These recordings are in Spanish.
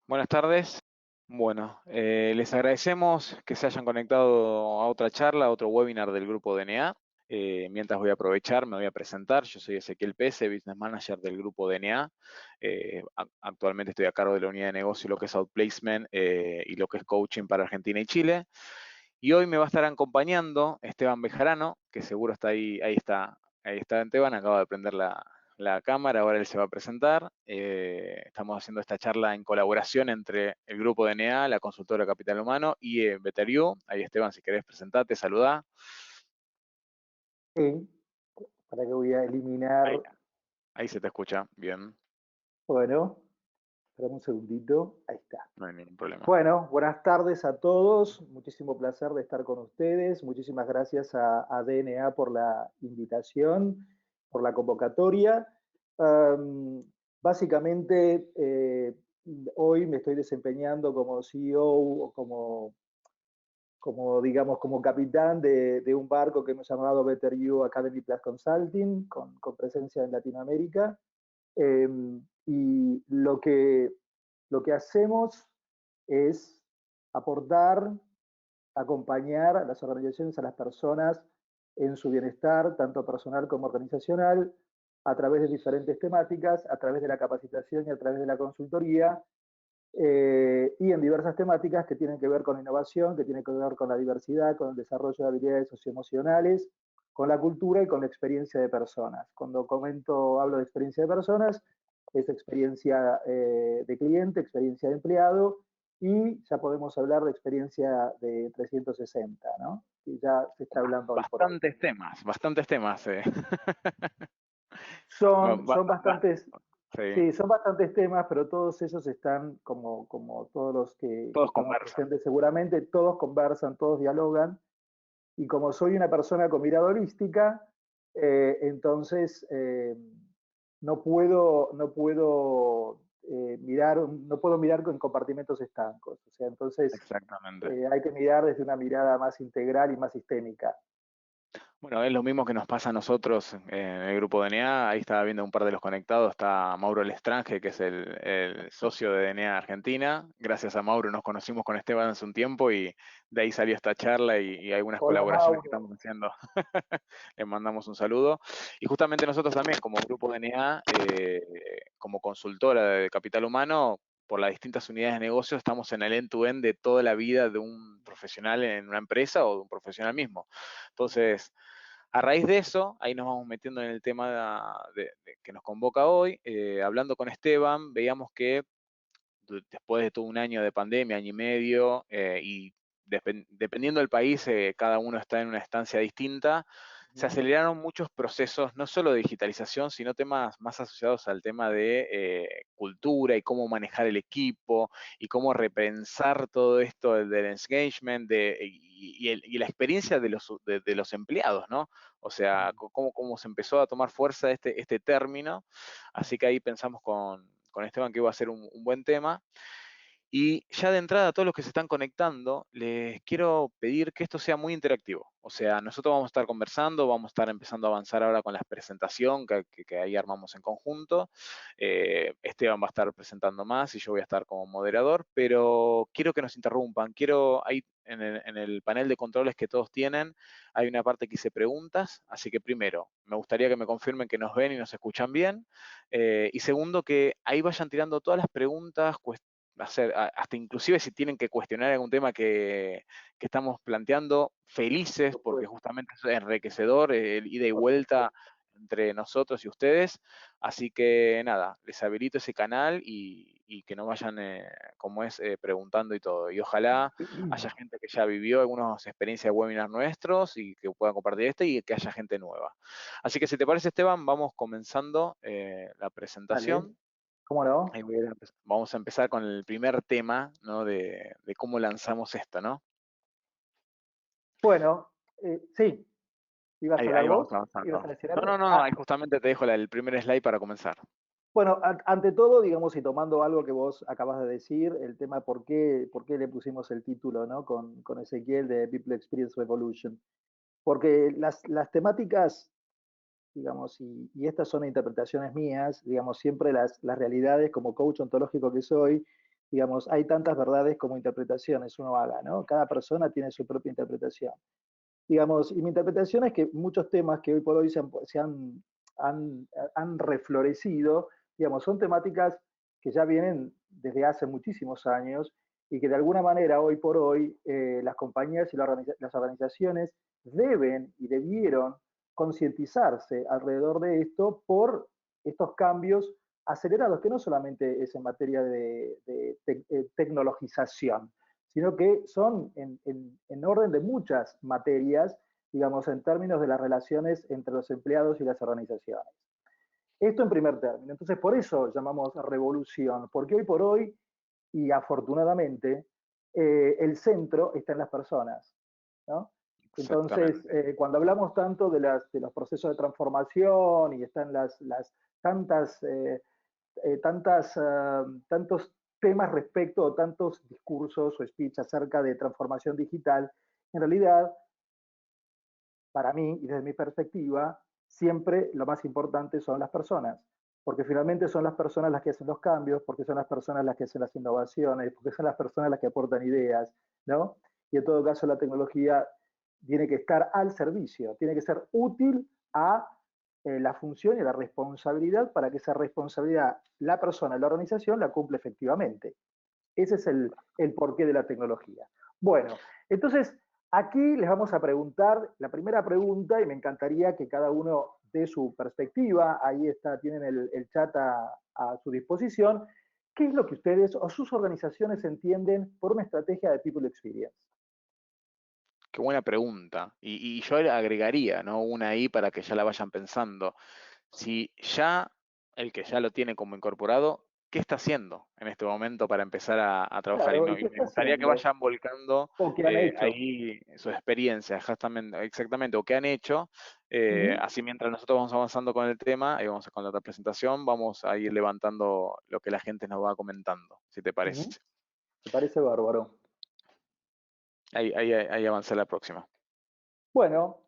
Buenas tardes. Bueno, les agradecemos que se hayan conectado a otra charla, a otro webinar del grupo DNA. Mientras voy a aprovechar, me voy a presentar. Yo soy Ezequiel Pese, Business Manager del grupo DNA. Actualmente estoy a cargo de la unidad de negocio, lo que es Outplacement y lo que es Coaching para Argentina y Chile. Y hoy me va a estar acompañando Esteban Bejarano, que seguro está ahí, ahí está Esteban, acaba de prender la cámara, ahora él se va a presentar. Estamos haciendo esta charla en colaboración entre el grupo DNA, la consultora Capital Humano y Beteriu. Ahí Esteban, si querés presentarte, saludá. Sí, para que voy a eliminar. Ahí, ahí se te escucha, bien, Bueno, espera un segundito. Ahí está. no hay ningún problema. Bueno, buenas tardes a todos. Muchísimo placer de estar con ustedes. Muchísimas gracias a DNA por la invitación, por la convocatoria. Um, Básicamente, hoy me estoy desempeñando como CEO o digamos, como capitán de un barco que hemos llamado Better You Academy Plus Consulting, con presencia en Latinoamérica. Eh, y lo que hacemos es aportar, acompañar a las organizaciones, a las personas en su bienestar, tanto personal como organizacional, a través de diferentes temáticas, a través de la capacitación y a través de la consultoría, y en diversas temáticas que tienen que ver con innovación, que tienen que ver con la diversidad, con el desarrollo de habilidades socioemocionales, con la cultura y con la experiencia de personas. Cuando hablo de experiencia de personas, es experiencia de cliente, experiencia de empleado, y ya podemos hablar de experiencia de 360, ¿no? Que ya se está hablando hoy por hoy. Bastantes temas. Son Va, bastantes, sí, sí, son bastantes temas, pero todos esos están, como todos los que todos estamos conversan. presentes seguramente, todos conversan, todos dialogan, y como soy una persona con mirada holística, entonces no puedo mirar con compartimentos estancos. O sea, entonces Exactamente. hay que mirar desde una mirada más integral y más sistémica. Bueno, es lo mismo que nos pasa a nosotros en el grupo DNA. Ahí estaba viendo un par de los conectados. Está Mauro Lestrange, que es el socio de DNA Argentina. Gracias a Mauro nos conocimos con Esteban hace un tiempo y de ahí salió esta charla y algunas Hola colaboraciones que Mauro. estamos haciendo. Le mandamos un saludo. Y justamente nosotros también, como grupo DNA, como consultora de Capital Humano, por las distintas unidades de negocio, estamos en el end-to-end de toda la vida de un profesional en una empresa o de un profesional mismo. Entonces, a raíz de eso, ahí nos vamos metiendo en el tema que nos convoca hoy. Hablando con Esteban, veíamos que después de todo un año de pandemia, año y medio, y dependiendo del país, cada uno está en una estancia distinta, se aceleraron muchos procesos, no solo de digitalización, sino temas más asociados al tema de cultura y cómo manejar el equipo y cómo repensar todo esto del engagement y la experiencia de los empleados, ¿no? O sea, cómo se empezó a tomar fuerza este término. Así que ahí pensamos con Esteban que iba a ser un buen tema. Y ya de entrada, a todos los que se están conectando, les quiero pedir que esto sea muy interactivo. O sea, nosotros vamos a estar conversando, vamos a estar empezando a avanzar ahora con la presentación que ahí armamos en conjunto. Esteban va a estar presentando más y yo voy a estar como moderador, pero quiero que nos interrumpan. Ahí en el panel de controles que todos tienen, hay una parte que dice preguntas. Así que primero, me gustaría que me confirmen que nos ven y nos escuchan bien. Y segundo, que ahí vayan tirando todas las preguntas, hasta inclusive si tienen que cuestionar algún tema que estamos planteando, Por felices, porque supuesto, justamente es enriquecedor el ida y por vuelta supuesto. entre nosotros y ustedes. Así que nada, les habilito ese canal y que no vayan, como es, preguntando y todo. Y ojalá haya gente que ya vivió algunas experiencias de webinar nuestros y que puedan compartir este y que haya gente nueva. Así que si te parece, Esteban, vamos comenzando la Vale, presentación. ¿cómo no? Ahí vamos a empezar con el primer tema, ¿no? De cómo lanzamos esto, ¿no? Bueno, sí, ¿ibas a hablar Ahí vamos vos? ¿Ibas a avanzando. decir No, algo? no, ahí justamente te dejo el primer slide para comenzar. Bueno, ante todo, digamos, y tomando algo que vos acabas de decir, el tema por qué le pusimos el título, ¿no? Con Ezequiel de People Experience Revolution. Porque las temáticas, digamos, y estas son interpretaciones mías, digamos, siempre las realidades como coach ontológico que soy, digamos, hay tantas verdades como interpretaciones uno haga, ¿no? Cada persona tiene su propia interpretación. Digamos, y mi interpretación es que muchos temas que hoy por hoy han, han reflorecido, digamos, son temáticas que ya vienen desde hace muchísimos años y que de alguna manera hoy por hoy las compañías y las organizaciones deben y debieron concientizarse alrededor de esto por estos cambios acelerados, que no solamente es en materia de tecnologización, sino que son en orden de muchas materias, digamos, en términos de las relaciones entre los empleados y las organizaciones. Esto en primer término. Entonces, por eso llamamos revolución, porque hoy por hoy, y afortunadamente, el centro está en las personas, ¿no? Entonces, Exactamente. cuando hablamos tanto de los procesos de transformación y están tantas tantos temas respecto o tantos discursos o speech acerca de transformación digital, en realidad, para mí y desde mi perspectiva, siempre lo más importante son las personas, porque finalmente son las personas las que hacen los cambios, porque son las personas las que hacen las innovaciones, porque son las personas las que aportan ideas, ¿no? Y en todo caso la tecnología tiene que estar al servicio, tiene que ser útil a la función y la responsabilidad para que esa responsabilidad la persona, la organización la cumple efectivamente. Ese es el porqué de la tecnología. Bueno, entonces aquí les vamos a preguntar la primera pregunta y me encantaría que cada uno dé su perspectiva. Ahí está, tienen el chat a su disposición. ¿Qué es lo que ustedes o sus organizaciones entienden por una estrategia de People Experience? Qué buena pregunta. Y yo le agregaría, ¿no? Una ahí para que ya la vayan pensando. Si ya el que ya lo tiene como incorporado, ¿qué está haciendo en este momento para empezar a trabajar? Claro, ¿y Y qué me está gustaría que haciendo? vayan volcando ¿O qué han hecho? ahí sus experiencias, exactamente, o qué han hecho. Uh -huh, Así mientras nosotros vamos avanzando con el tema y vamos con la presentación, vamos a ir levantando lo que la gente nos va comentando, si te uh parece. -huh. Me parece bárbaro. Ahí avancé la próxima. Bueno,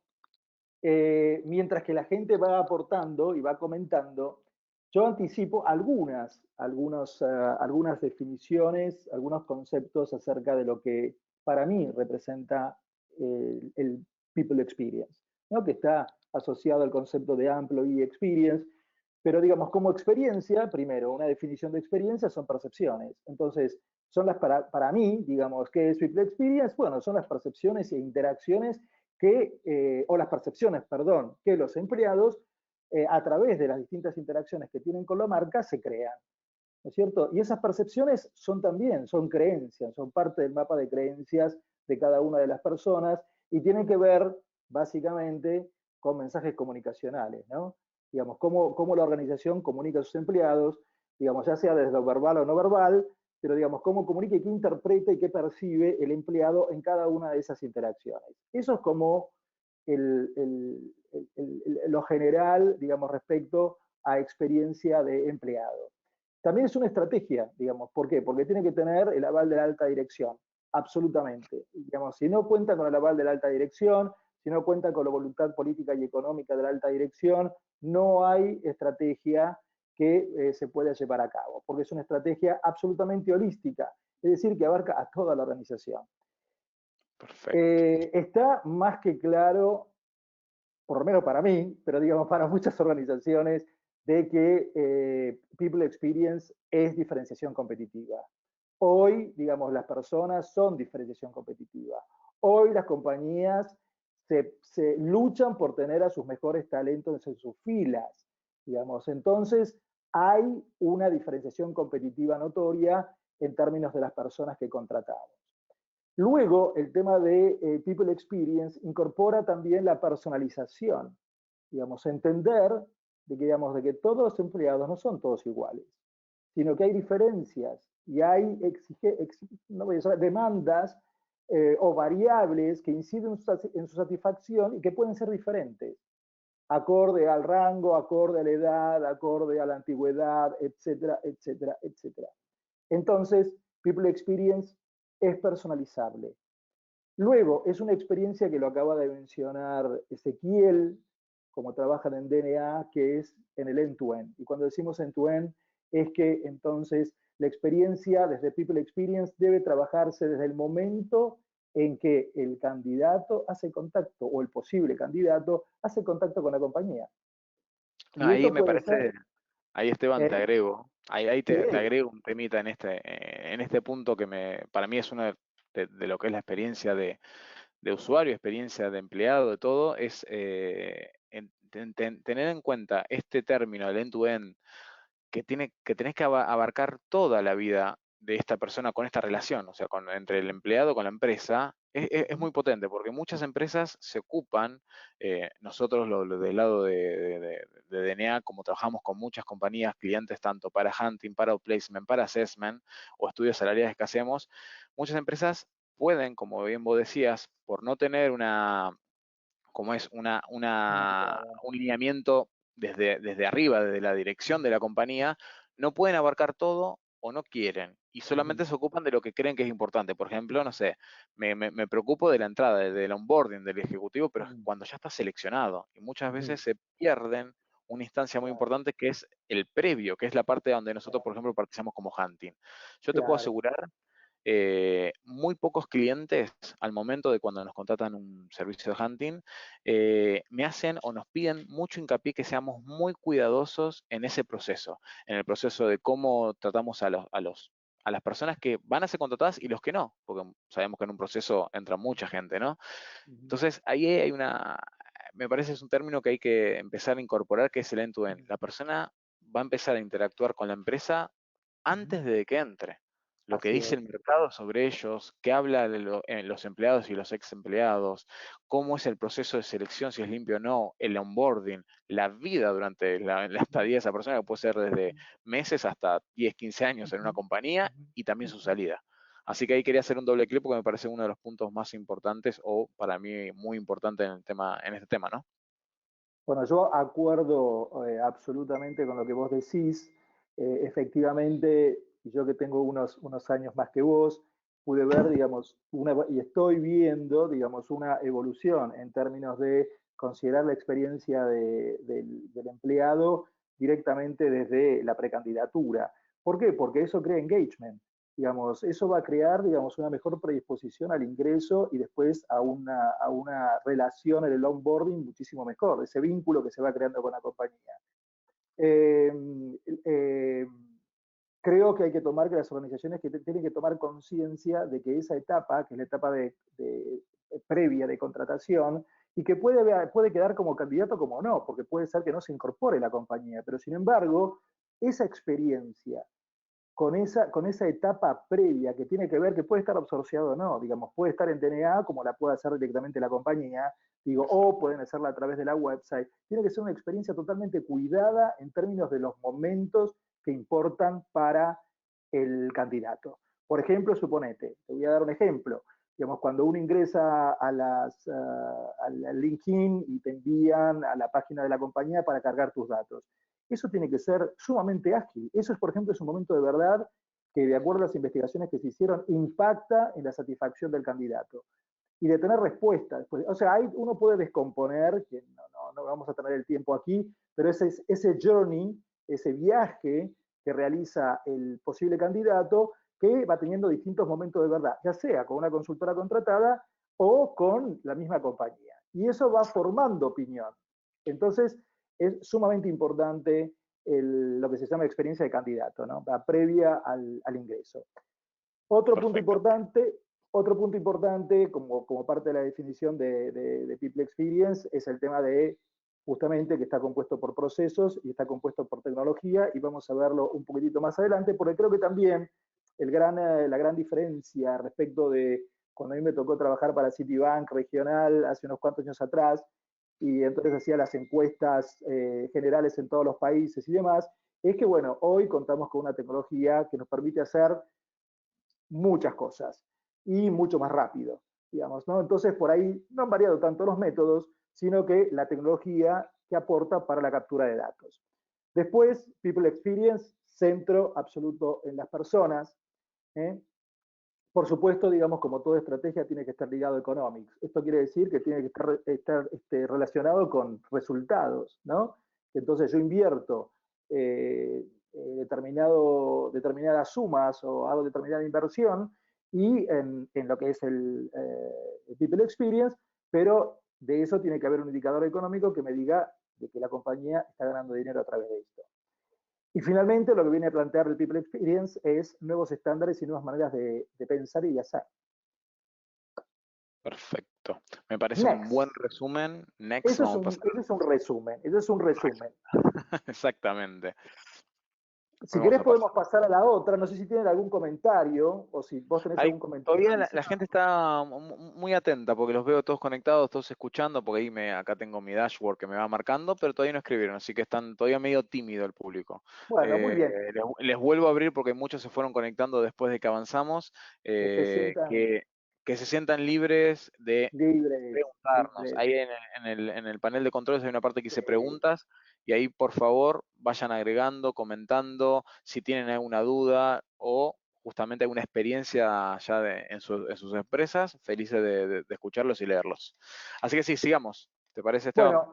mientras que la gente va aportando y va comentando, yo anticipo algunas definiciones, algunos conceptos acerca de lo que para mí representa el People Experience, ¿no? Que está asociado al concepto de Employee Experience, pero digamos, como experiencia, primero, una definición de experiencia son percepciones. Entonces, para mí, digamos, ¿qué es People Experience? Bueno, son las percepciones e interacciones o las percepciones, perdón, que los empleados, a través de las distintas interacciones que tienen con la marca, se crean. ¿No es cierto? Y esas percepciones son creencias, son parte del mapa de creencias de cada una de las personas y tienen que ver básicamente con mensajes comunicacionales, ¿no? Digamos, cómo la organización comunica a sus empleados, digamos, ya sea desde lo verbal o no verbal, pero digamos, cómo comunica y qué interpreta y qué percibe el empleado en cada una de esas interacciones. Eso es como lo general, digamos, respecto a experiencia de empleado. También es una estrategia, digamos. ¿Por qué? Porque tiene que tener el aval de la alta dirección, absolutamente. Digamos, si no cuenta con el aval de la alta dirección, si no cuenta con la voluntad política y económica de la alta dirección, no hay estrategia que se pueda llevar a cabo, porque es una estrategia absolutamente holística, es decir, que abarca a toda la organización. Perfecto. Está más que claro, por lo menos para mí, pero digamos para muchas organizaciones, de que People Experience es diferenciación competitiva. Hoy, digamos, las personas son diferenciación competitiva. Hoy las compañías se luchan por tener a sus mejores talentos en sus filas, digamos. Entonces, hay una diferenciación competitiva notoria en términos de las personas que contratamos. Luego, el tema de People Experience incorpora también la personalización, digamos, entender de que todos los empleados no son todos iguales, sino que hay diferencias y hay no voy a decir, demandas o variables que inciden en su satisfacción y que pueden ser diferentes, acorde al rango, acorde a la edad, acorde a la antigüedad, etcétera, etcétera, etcétera. Entonces, People Experience es personalizable. Luego, es una experiencia que lo acaba de mencionar Ezequiel, como trabajan en DNA, que es en el end-to-end. Y cuando decimos end-to-end, es que entonces la experiencia desde People Experience debe trabajarse desde el momento en que el candidato hace contacto, o el posible candidato hace contacto con la compañía. No, Y ahí esto me puede ser, parece, ahí Esteban te ¿eh? agrego, ahí Sí, te agrego un temita en este punto que para mí es uno de lo que es la experiencia de usuario, experiencia de empleado, de todo, es tener en cuenta este término, el end-to-end, que tenés que abarcar toda la vida de esta persona con esta relación, o sea, entre el empleado con la empresa, es muy potente, porque muchas empresas se ocupan, nosotros del lado de DNA, como trabajamos con muchas compañías, clientes, tanto para hunting, para outplacement, para assessment, o estudios salariales que hacemos, muchas empresas pueden, como bien vos decías, por no tener como es claro. un lineamiento desde arriba, desde la dirección de la compañía, no pueden abarcar todo o no quieren y Ujú, solamente se ocupan de lo que creen que es importante. Por ejemplo, no sé, me preocupo de la entrada, del onboarding del ejecutivo, pero ujú, cuando ya está seleccionado y muchas ujú, veces se pierden una instancia muy claro, importante que es el previo, que es la parte donde nosotros, por claro, ejemplo, participamos como hunting. Yo te puedo claro. asegurar muy pocos clientes al momento de cuando nos contratan un servicio de hunting me hacen o nos piden mucho hincapié que seamos muy cuidadosos en ese proceso, en el proceso de cómo tratamos a las personas que van a ser contratadas y los que no, porque sabemos que en un proceso entra mucha gente, ¿no? Ujú, Entonces ahí hay me parece es un término que hay que empezar a incorporar, que es el end-to-end. ujú, La persona va a empezar a interactuar con la empresa ujú. antes de que entre. Lo que Así dice es. el mercado sobre ellos, qué habla de los empleados y los ex empleados, cómo es el proceso de selección, si es limpio o no, el onboarding, la vida durante la Ujú, estadía de esa persona, que puede ser desde meses hasta 10, 15 años en ujú, una compañía, ujú, y también su ujú. salida. Así que ahí quería hacer un doble clic porque me parece uno de los puntos más importantes, o para mí muy importante en este tema, ¿no? Bueno, yo acuerdo absolutamente con lo que vos decís. Efectivamente, yo que tengo unos años más que vos, pude ver, digamos, y estoy viendo, digamos, una evolución en términos de considerar la experiencia del empleado directamente desde la precandidatura. ¿Por qué? Porque eso crea engagement. Digamos, eso va a crear, digamos, una mejor predisposición al ingreso y después a una relación en el onboarding muchísimo mejor, ese vínculo que se va creando con la compañía. Eh, eh, Creo que hay que tomar, que las organizaciones que tienen que tomar conciencia de que esa etapa, que es la etapa previa de contratación, y que puede quedar como candidato como no, porque puede ser que no se incorpore la compañía, pero sin embargo, esa experiencia con esa etapa previa que tiene que ver, que puede estar absorciado o no, digamos, puede estar en DNA como la puede hacer directamente la compañía, digo, o pueden hacerla a través de la website. Tiene que ser una experiencia totalmente cuidada en términos de los momentos que importan para el candidato. Por ejemplo, suponete, te voy a dar un ejemplo, digamos, cuando uno ingresa al LinkedIn y te envían a la página de la compañía para cargar tus datos. Eso tiene que ser sumamente ágil. Eso, por ejemplo, es un momento de verdad que, de acuerdo a las investigaciones que se hicieron, impacta en la satisfacción del candidato. Y de tener respuestas. Pues, o sea, uno puede descomponer, que no vamos a tener el tiempo aquí, pero ese journey, ese viaje que realiza el posible candidato, que va teniendo distintos momentos de verdad, ya sea con una consultora contratada o con la misma compañía. Y eso va formando opinión. Entonces, es sumamente importante lo que se llama experiencia de candidato, ¿no? La previa al ingreso. Otro punto Perfecto. importante, otro punto importante como parte de la definición de People Experience, es el tema de justamente que está compuesto por procesos y está compuesto por tecnología, y vamos a verlo un poquitito más adelante, porque creo que también la gran diferencia respecto de cuando a mí me tocó trabajar para Citibank regional hace unos cuantos años atrás, y entonces hacía las encuestas generales en todos los países y demás, es que, bueno, hoy contamos con una tecnología que nos permite hacer muchas cosas y mucho más rápido, digamos, ¿no? Entonces, por ahí no han variado tanto los métodos, sino que la tecnología que aporta para la captura de datos. Después, People Experience, centro absoluto en las personas. ¿eh? Por supuesto, digamos, como toda estrategia, tiene que estar ligado a economics. Esto quiere decir que tiene que estar relacionado con resultados, ¿no? Entonces yo invierto determinadas sumas o hago determinada inversión y en lo que es el People Experience, pero de eso tiene que haber un indicador económico que me diga de que la compañía está ganando dinero a través de esto. Y finalmente lo que viene a plantear el People Experience es nuevos estándares y nuevas maneras de pensar y de hacer. Perfecto. Me parece un Next. buen resumen. Next, Eso es vamos a pasar. eso es un resumen. Eso es un resumen. Exactamente. Si Vamos querés a pasar. podemos pasar a la otra. No sé si tienen algún comentario o si vos tenés Ahí, algún comentario todavía la adicional. gente está muy atenta porque los veo todos conectados, todos escuchando, porque ahí acá tengo mi dashboard que me va marcando, pero todavía no escribieron, así que están todavía medio tímido el público. Bueno, muy bien. Les vuelvo a abrir porque muchos se fueron conectando después de que avanzamos, Que se sientan que se sientan libres de libres, preguntarnos. libres. Ahí en el panel de controles hay una parte que dice preguntas y ahí por favor vayan agregando, comentando si tienen alguna duda o justamente alguna experiencia ya en sus empresas, felices de escucharlos y leerlos. Así que sí, sigamos. ¿Te parece, Esteban?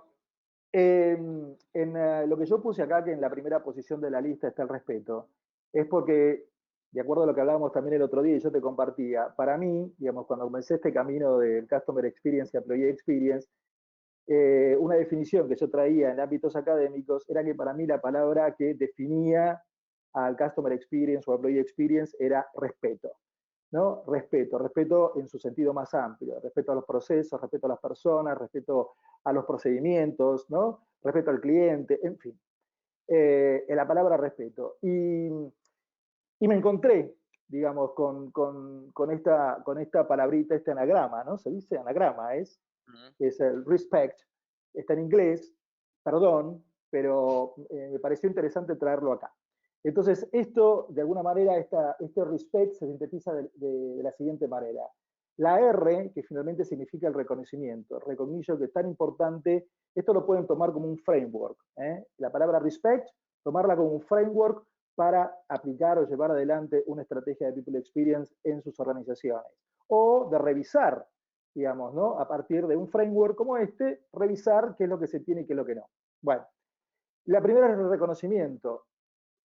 Bueno, lo que yo puse acá, que en la primera posición de la lista está el respeto, es porque, de acuerdo a lo que hablábamos también el otro día y yo te compartía, para mí, digamos, cuando comencé este camino del Customer Experience y Employee Experience, una definición que yo traía en ámbitos académicos era que para mí la palabra que definía al Customer Experience o Employee Experience era respeto. ¿No? Respeto en su sentido más amplio, respeto a los procesos, respeto a las personas, respeto a los procedimientos, ¿no? Respeto al cliente, en fin, en la palabra respeto. Y me encontré, digamos, con esta palabrita, este anagrama, ¿no? Se dice anagrama, es el respect, está en inglés, perdón, pero me pareció interesante traerlo acá. Entonces, esto, de alguna manera, este respect se sintetiza de la siguiente manera. La R, que finalmente significa el reconocimiento, recognition, que es tan importante, esto lo pueden tomar como un framework. La palabra respect, tomarla como un framework para aplicar o llevar adelante una estrategia de People Experience en sus organizaciones. O de revisar, digamos, ¿no? A partir de un framework como este, revisar qué es lo que se tiene y qué es lo que no. Bueno, la primera es el reconocimiento.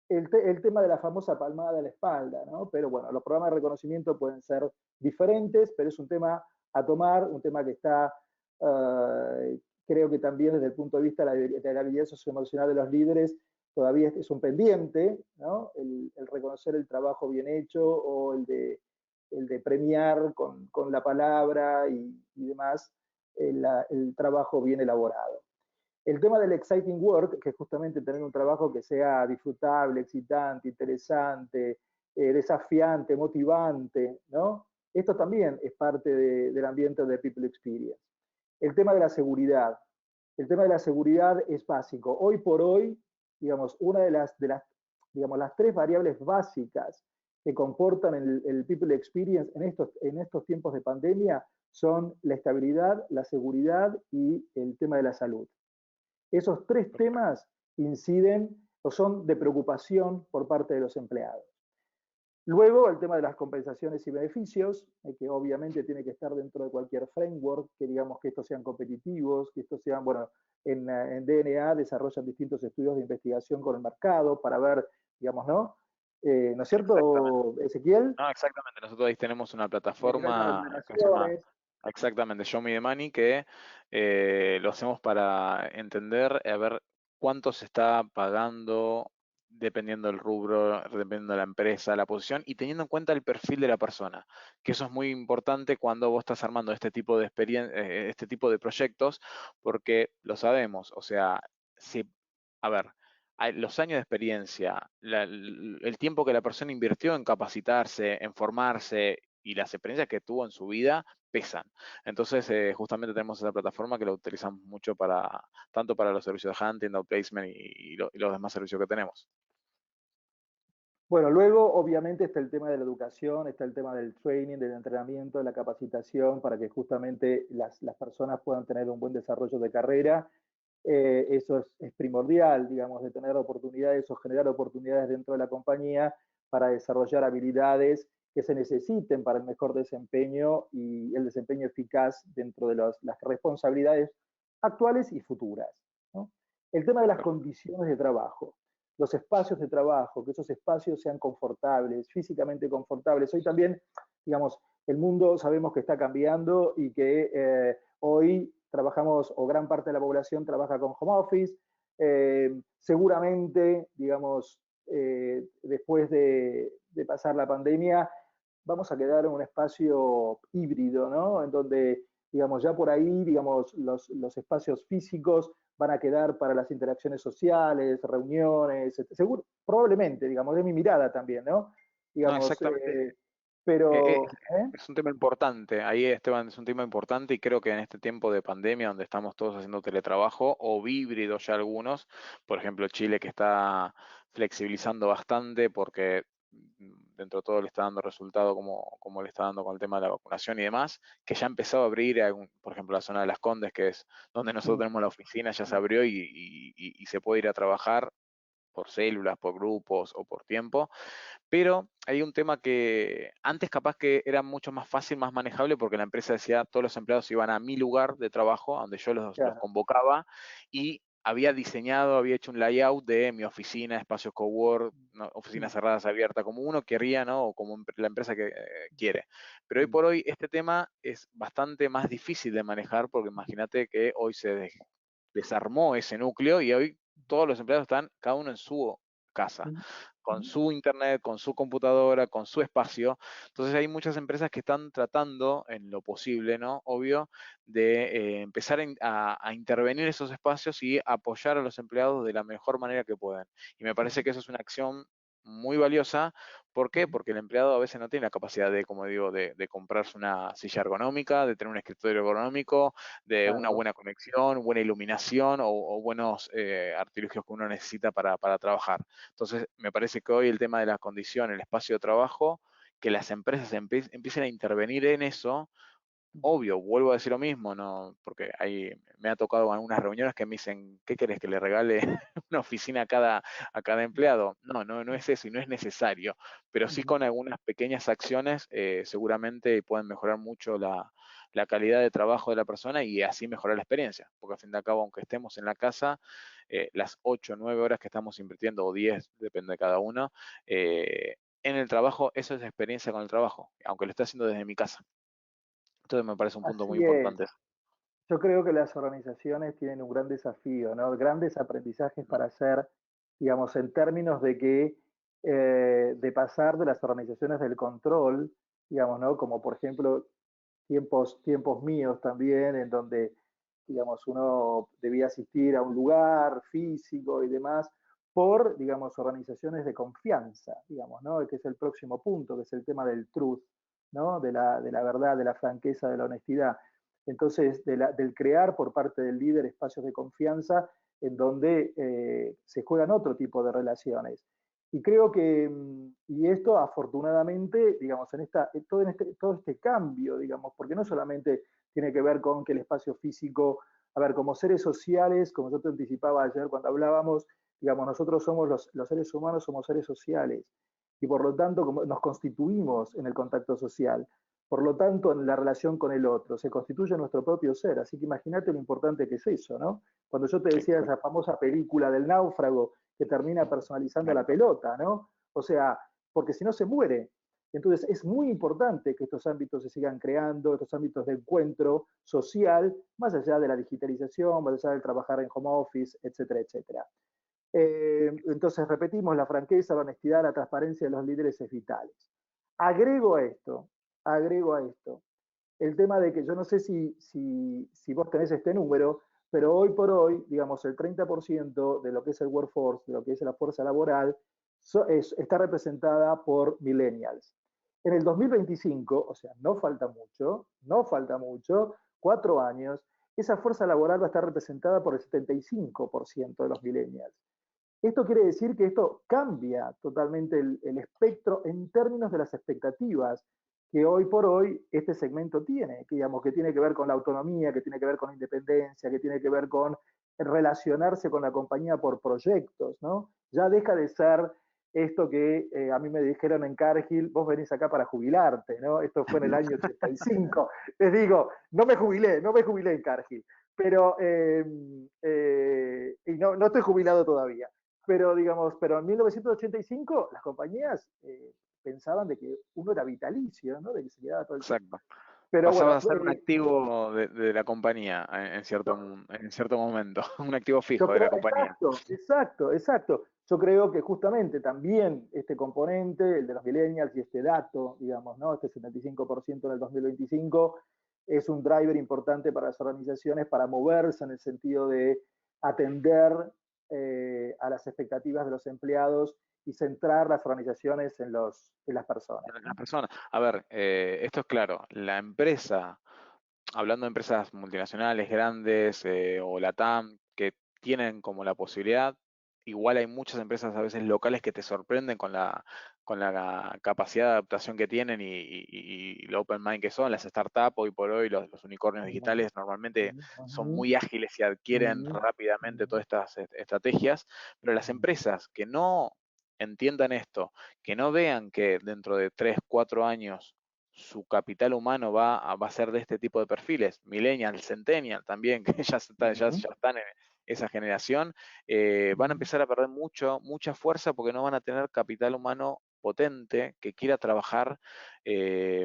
El tema de la famosa palmada de la espalda, ¿no? Pero bueno, los programas de reconocimiento pueden ser diferentes, pero es un tema a tomar, un tema que está, creo que también desde el punto de vista de la habilidad socioemocional de los líderes, todavía es un pendiente, ¿no? El reconocer el trabajo bien hecho o el de premiar con la palabra y demás el trabajo bien elaborado. El tema del exciting work, que es justamente tener un trabajo que sea disfrutable, excitante, interesante, desafiante, motivante, ¿no? Esto también es parte del ambiente de People Experience. El tema de la seguridad. El tema de la seguridad es básico. Hoy por hoy, digamos, una digamos, las tres variables básicas que comportan el People Experience en estos tiempos de pandemia son la estabilidad, la seguridad y el tema de la salud. Esos tres temas inciden o son de preocupación por parte de los empleados. Luego, el tema de las compensaciones y beneficios, que obviamente tiene que estar dentro de cualquier framework, que digamos que estos sean competitivos, que estos sean, bueno, en DNA desarrollan distintos estudios de investigación con el mercado para ver, digamos, ¿no? ¿No es cierto, Ezequiel? No, exactamente. Nosotros ahí tenemos una Diferentes plataforma que se llama remuneraciones. exactamente Show Me the Money, que lo hacemos para entender, a ver cuánto se está pagando dependiendo del rubro, dependiendo de la empresa, la posición y teniendo en cuenta el perfil de la persona, que eso es muy importante cuando vos estás armando este tipo de este tipo de proyectos, porque lo sabemos, o sea, si, a ver, los años de experiencia, el tiempo que la persona invirtió en capacitarse, en formarse y las experiencias que tuvo en su vida pesan. Entonces, justamente tenemos esa plataforma que la utilizamos mucho tanto para los servicios de hunting, outplacement y los demás servicios que tenemos. Bueno, luego obviamente está el tema de la educación, está el tema del training, del entrenamiento, de la capacitación, para que justamente las personas puedan tener un buen desarrollo de carrera. Eso es primordial, digamos, de tener oportunidades o generar oportunidades dentro de la compañía para desarrollar habilidades que se necesiten para el mejor desempeño y el desempeño eficaz dentro de las responsabilidades actuales y futuras, ¿no? El tema de las condiciones de trabajo. los espacios de trabajo, que esos espacios sean confortables, físicamente confortables. Hoy también, digamos, el mundo sabemos que está cambiando y que hoy trabajamos, o gran parte de la población trabaja con home office. Seguramente, digamos, después de pasar la pandemia, vamos a quedar en un espacio híbrido, ¿no? En donde, digamos, ya por ahí, digamos, los espacios físicos van a quedar para las interacciones sociales, reuniones, seguro, probablemente, digamos, es mi mirada también, ¿no? No, Digamos, exactamente. Eh, pero, eh, ¿eh? es un tema importante, ahí Esteban, es un tema importante y creo que en este tiempo de pandemia donde estamos todos haciendo teletrabajo o híbrido ya algunos, por ejemplo Chile que está flexibilizando bastante porque dentro de todo le está dando resultado como le está dando con el tema de la vacunación y demás, que ya empezó a abrir, por ejemplo la zona de Las Condes, que es donde nosotros tenemos la oficina, ya se abrió y se puede ir a trabajar por células, por grupos o por tiempo. Pero hay un tema que antes capaz que era mucho más fácil, más manejable, porque la empresa decía todos los empleados iban a mi lugar de trabajo, a donde yo los Claro. convocaba, y había diseñado, había hecho un layout de mi oficina, espacios cowork, ¿no? Oficinas cerradas abiertas, como uno querría, ¿no? O como la empresa que quiere. Pero hoy por hoy este tema es bastante más difícil de manejar, porque imagínate que hoy se desarmó ese núcleo y hoy todos los empleados están cada uno en su casa, con su internet, con su computadora, con su espacio. Entonces hay muchas empresas que están tratando, en lo posible, ¿no? Obvio, de empezar a intervenir esos espacios y apoyar a los empleados de la mejor manera que puedan. Y me parece que eso es una acción muy valiosa. ¿Por qué? Porque el empleado a veces no tiene la capacidad de, como digo, de comprarse una silla ergonómica, de tener un escritorio ergonómico, de una Claro. buena conexión, buena iluminación o buenos artilugios que uno necesita para trabajar. Entonces, me parece que hoy el tema de la condición, el espacio de trabajo, que las empresas empiecen a intervenir en eso, obvio, vuelvo a decir lo mismo, ¿no? Porque ahí me ha tocado algunas reuniones que me dicen, ¿qué querés que le regale una oficina a cada empleado? No, no, no es eso y no es necesario, pero sí con algunas pequeñas acciones seguramente pueden mejorar mucho la calidad de trabajo de la persona y así mejorar la experiencia, porque al fin y al cabo, aunque estemos en la casa, las 8 o 9 horas que estamos invirtiendo, o 10, depende de cada uno, en el trabajo, eso es experiencia con el trabajo, aunque lo esté haciendo desde mi casa. Entonces me parece un punto muy Así es. importante. Yo creo que las organizaciones tienen un gran desafío, ¿no? Grandes aprendizajes para hacer, digamos, en términos de que de pasar de las organizaciones del control, digamos, ¿no? Como por ejemplo tiempos míos también, en donde, digamos, uno debía asistir a un lugar físico y demás, por, digamos, organizaciones de confianza, digamos, ¿no? Que es el próximo punto, que es el tema del truth, ¿no? De la verdad, de la franqueza, de la honestidad. Entonces, del crear por parte del líder espacios de confianza en donde se juegan otro tipo de relaciones. Y creo que, y esto afortunadamente, digamos, todo este cambio, digamos, porque no solamente tiene que ver con que el espacio físico, a ver, como seres sociales, como yo te anticipaba ayer cuando hablábamos, digamos, nosotros somos los seres humanos, somos seres sociales, y por lo tanto como nos constituimos en el contacto social. Por lo tanto, en la relación con el otro, se constituye nuestro propio ser. Así que imagínate lo importante que es eso, ¿no? Cuando yo te Sí, decía esa famosa película del náufrago que termina personalizando la claro. pelota, ¿no? O sea, porque si no se muere. Entonces, es muy importante que estos ámbitos se sigan creando, estos ámbitos de encuentro social, más allá de la digitalización, más allá del trabajar en home office, etcétera, etcétera. Entonces, repetimos, la franqueza, la honestidad, la transparencia de los líderes es vitales. Agrego a esto, agrego a esto, el tema de que yo no sé si vos tenés este número, pero hoy por hoy, digamos, el 30% de lo que es el workforce, de lo que es la fuerza laboral, está representada por millennials. En el 2025, o sea, no falta mucho, 4 años, esa fuerza laboral va a estar representada por el 75% de los millennials. Esto quiere decir que esto cambia totalmente el espectro en términos de las expectativas que hoy por hoy este segmento tiene, que, digamos, que tiene que ver con la autonomía, que tiene que ver con la independencia, que tiene que ver con relacionarse con la compañía por proyectos, ¿no? Ya deja de ser esto que a mí me dijeron en Cargill, vos venís acá para jubilarte, ¿no? Esto fue en el año 85. Les digo, no me jubilé en Cargill, pero y no estoy jubilado todavía. pero digamos, pero en 1985 las compañías pensaban de que uno era vitalicio, ¿no? De que se quedaba todo el tiempo. Exacto. Pero Pasaba bueno, a ser un activo de la compañía en cierto momento, un activo yo fijo de creo, la compañía. exacto, exacto, exacto. Yo creo que justamente también este componente, el de los millennials y este dato, digamos, ¿no? Este 75% en el 2025, es un driver importante para las organizaciones para moverse en el sentido de atender a las expectativas de los empleados y centrar las organizaciones en las personas, Las ¿no? personas. A ver, esto es claro, la empresa, hablando de empresas multinacionales grandes o LATAM, que tienen como la posibilidad, igual hay muchas empresas a veces locales que te sorprenden con la capacidad de adaptación que tienen y lo open mind que son. Las startups hoy por hoy, los unicornios digitales normalmente son muy ágiles y adquieren rápidamente todas estas estrategias, pero las empresas que no entiendan esto, que no vean que dentro de 3, 4 años su capital humano va a ser de este tipo de perfiles, millennial, centennial también, que ya están en esa generación, van a empezar a perder mucha fuerza porque no van a tener capital humano potente que quiera trabajar,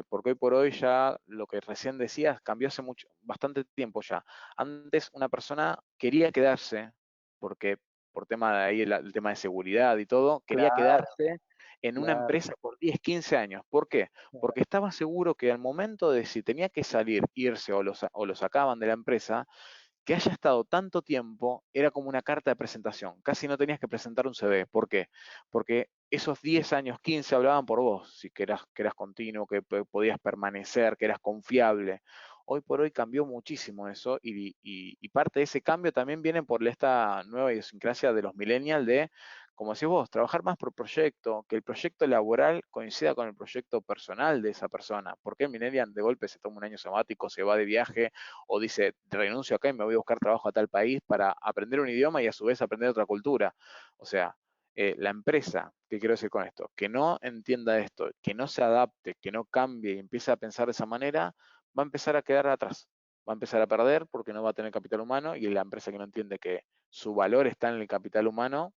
porque hoy por hoy ya lo que recién decías cambió hace bastante tiempo ya. Antes una persona quería quedarse, porque por tema de ahí el tema de seguridad y todo, quería Claro, quedarse en una claro. empresa por 10, 15 años. ¿Por qué? Porque estaba seguro que al momento de si tenía que salir, irse o lo sacaban de la empresa, que haya estado tanto tiempo era como una carta de presentación. Casi no tenías que presentar un CV. ¿Por qué? Porque esos 10 años, 15 hablaban por vos, si que eras continuo, que podías permanecer, que eras confiable. Hoy por hoy cambió muchísimo eso y parte de ese cambio también viene por esta nueva idiosincrasia de los millennials de, como decís vos, trabajar más por proyecto, que el proyecto laboral coincida con el proyecto personal de esa persona. ¿Por qué el millennial de golpe se toma un año sabático, se va de viaje o dice, renuncio acá y me voy a buscar trabajo a tal país para aprender un idioma y a su vez aprender otra cultura? O sea, la empresa, ¿qué quiero decir con esto? Que no entienda esto, que no se adapte, que no cambie y empiece a pensar de esa manera, va a empezar a quedar atrás, va a empezar a perder porque no va a tener capital humano y la empresa que no entiende que su valor está en el capital humano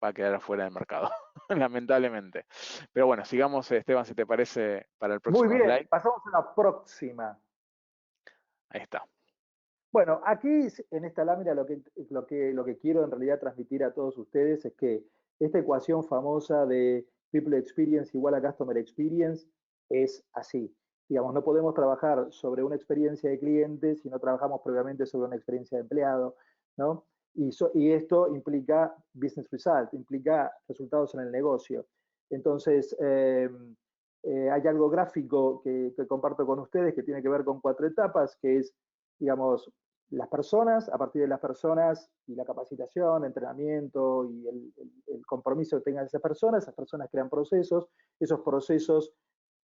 va a quedar afuera del mercado, lamentablemente. Pero bueno, sigamos, Esteban, si te parece, para el Muy próximo bien, slide. pasamos a la próxima. Ahí está. Bueno, aquí en esta lámina lo que quiero en realidad transmitir a todos ustedes es que esta ecuación famosa de People Experience igual a Customer Experience es así. Digamos, no podemos trabajar sobre una experiencia de cliente si no trabajamos previamente sobre una experiencia de empleado, ¿no? Y esto implica business result, implica resultados en el negocio. Entonces, hay algo gráfico que comparto con ustedes que tiene que ver con 4 etapas, que es, digamos, las personas, a partir de las personas y la capacitación, entrenamiento y el compromiso que tengan esas personas crean procesos, esos procesos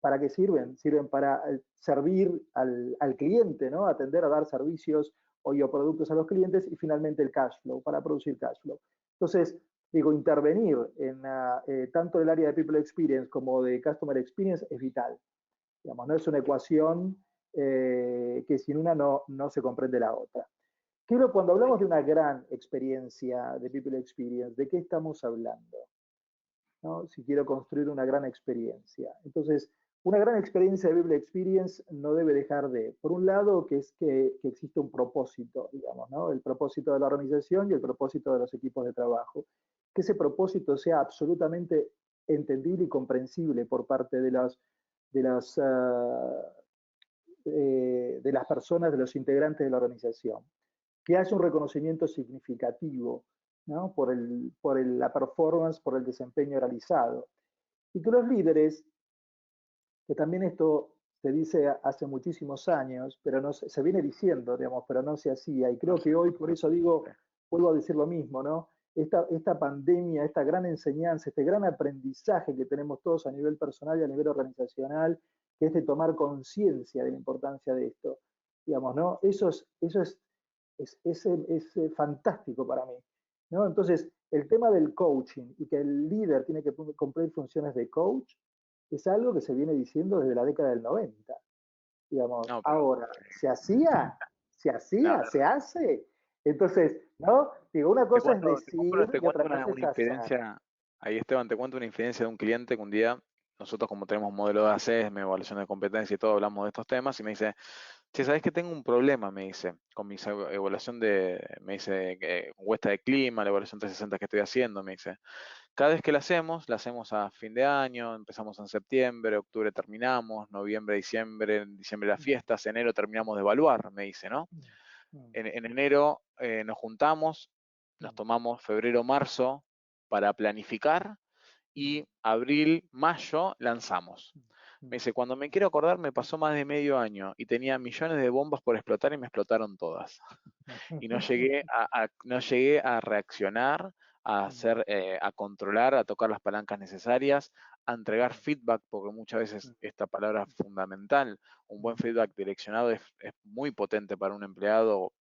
¿para qué sirven? Sirven para servir al cliente, ¿no? Atender a dar servicios o productos a los clientes y finalmente el cash flow, para producir cash flow. Entonces, digo, intervenir en tanto el área de People Experience como de Customer Experience es vital. Digamos, no es una ecuación que sin una no se comprende la otra. Cuando hablamos de una gran experiencia de People Experience, ¿de qué estamos hablando? ¿No? Si quiero construir una gran experiencia. Entonces, una gran experiencia de People Experience no debe dejar de, por un lado, que existe un propósito, digamos, ¿no? El propósito de la organización y el propósito de los equipos de trabajo. Que ese propósito sea absolutamente entendible y comprensible por parte de las de las personas, de los integrantes de la organización. Que haya un reconocimiento significativo, ¿no? La performance, por el desempeño realizado. Y que los líderes, que también esto se dice hace muchísimos años, pero no se viene diciendo, digamos, pero no se hacía. Y No creo sé. que hoy, por eso digo, vuelvo a decir lo mismo, ¿no? Esta pandemia, esta gran enseñanza, este gran aprendizaje que tenemos todos a nivel personal y a nivel organizacional, que es de tomar conciencia de la importancia de esto, digamos, ¿no? Eso es fantástico para mí, ¿no? Entonces, el tema del coaching y que el líder tiene que cumplir funciones de coach es algo que se viene diciendo desde la década del 90. Digamos, No, pero ahora, ¿se hacía? ¿Se no, hacía? ¿Se hace? Entonces, ¿no? Digo, una cosa es decir Te y cuento otra cosa es una hacer. infidencia, ahí Esteban, te cuento una infidencia de un cliente que un día, nosotros como tenemos modelo de ACES, evaluación de competencia y todo, hablamos de estos temas y me dice, che, ¿sabés que tengo un problema? Me dice, con mi evaluación me dice, encuesta de clima, la evaluación 360 que estoy haciendo, me dice, cada vez que la hacemos a fin de año, empezamos en septiembre, octubre terminamos, noviembre, diciembre, en diciembre las fiestas, enero terminamos de evaluar, me dice, ¿no? Mm, mm, En enero nos juntamos, nos mm, tomamos febrero, marzo para planificar mm, y abril, mayo lanzamos. Me mm, dice, cuando me quiero acordar me pasó más de medio año y tenía millones de bombas por explotar y me explotaron todas. Y no llegué a reaccionar, a mm, hacer, a controlar, a tocar las palancas necesarias, a entregar mm, feedback, porque muchas veces mm, esta palabra es fundamental. Un buen mm. feedback direccionado es muy potente para un empleado,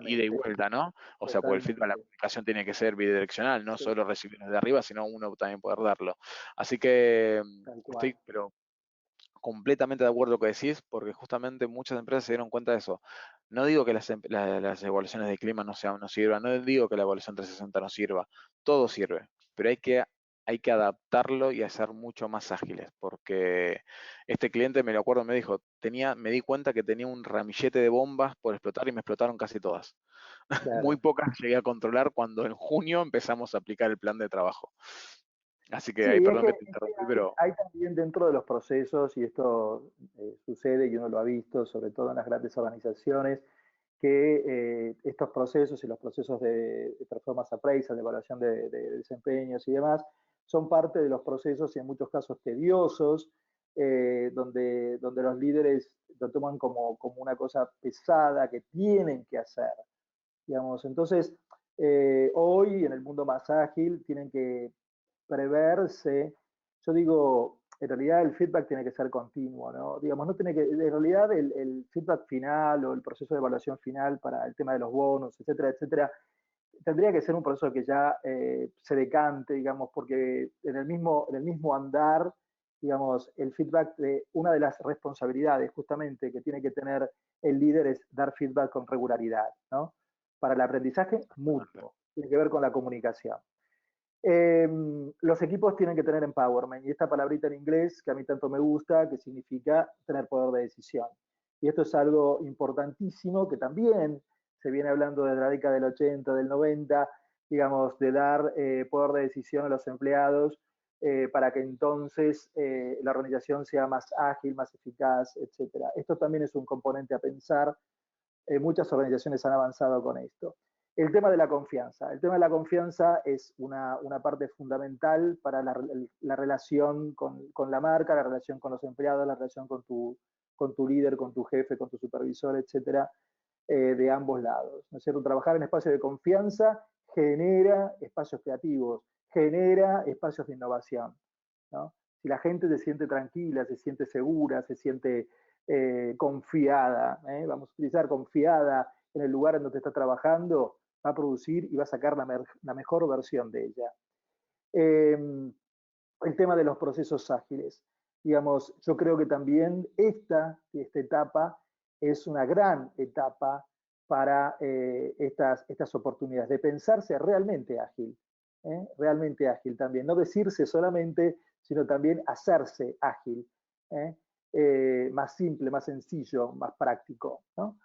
ida y Totalmente, vuelta, ¿no? O sea, porque el feedback, la totalmente. comunicación tiene que ser bidireccional, no Sí, solo recibirlo de arriba, sino uno también poder darlo. Así que tal cual. estoy, pero completamente de acuerdo con lo que decís, porque justamente muchas empresas se dieron cuenta de eso. No digo que las evaluaciones de clima no sirvan, no digo que la evaluación 360 no sirva, todo sirve, pero hay que adaptarlo y hacer mucho más ágiles, porque este cliente, me lo acuerdo, me dijo, me di cuenta que tenía un ramillete de bombas por explotar y me explotaron casi todas. Muy Claro. pocas llegué a controlar cuando en junio empezamos a aplicar el plan de trabajo. Así que ahí, Sí, perdón que te es que interrumpí, pero hay también dentro de los procesos, y esto sucede y uno lo ha visto, sobre todo en las grandes organizaciones, que estos procesos y los procesos de performance appraisal, de evaluación de desempeños y demás, son parte de los procesos y en muchos casos tediosos, donde los líderes lo toman como una cosa pesada que tienen que hacer, digamos. Entonces, hoy en el mundo más ágil tienen que preverse, yo digo, en realidad el feedback tiene que ser continuo, ¿no? Digamos, no tiene que, en realidad el feedback final o el proceso de evaluación final para el tema de los bonos, etcétera, etcétera, tendría que ser un proceso que ya se decante, digamos, porque en el mismo andar, digamos, el feedback de una de las responsabilidades justamente que tiene que tener el líder es dar feedback con regularidad, ¿no? Para el aprendizaje mutuo, tiene que ver con la comunicación. Los equipos tienen que tener empowerment y esta palabrita en inglés que a mí tanto me gusta, que significa tener poder de decisión. Y esto es algo importantísimo que también se viene hablando desde la década del 80, del 90, digamos, de dar poder de decisión a los empleados para que entonces la organización sea más ágil, más eficaz, etcétera. Esto también es un componente a pensar. Muchas organizaciones han avanzado con esto. El tema de la confianza. El tema de la confianza es una parte fundamental para la relación con la marca, la relación con los empleados, la relación con tu líder, con tu jefe, con tu supervisor, etcétera, de ambos lados. ¿No es cierto? Trabajar en espacios de confianza genera espacios creativos, genera espacios de innovación. ¿No? Si la gente se siente tranquila, se siente segura, se siente confiada, vamos a utilizar confiada en el lugar en donde está trabajando, va a producir y va a sacar la mejor versión de ella. Eh, el tema de los procesos ágiles. Digamos, yo creo que también esta etapa es una gran etapa para estas oportunidades, de pensarse realmente ágil también, no decirse solamente, sino también hacerse ágil, ¿eh? Más simple, más sencillo, más práctico, ¿no?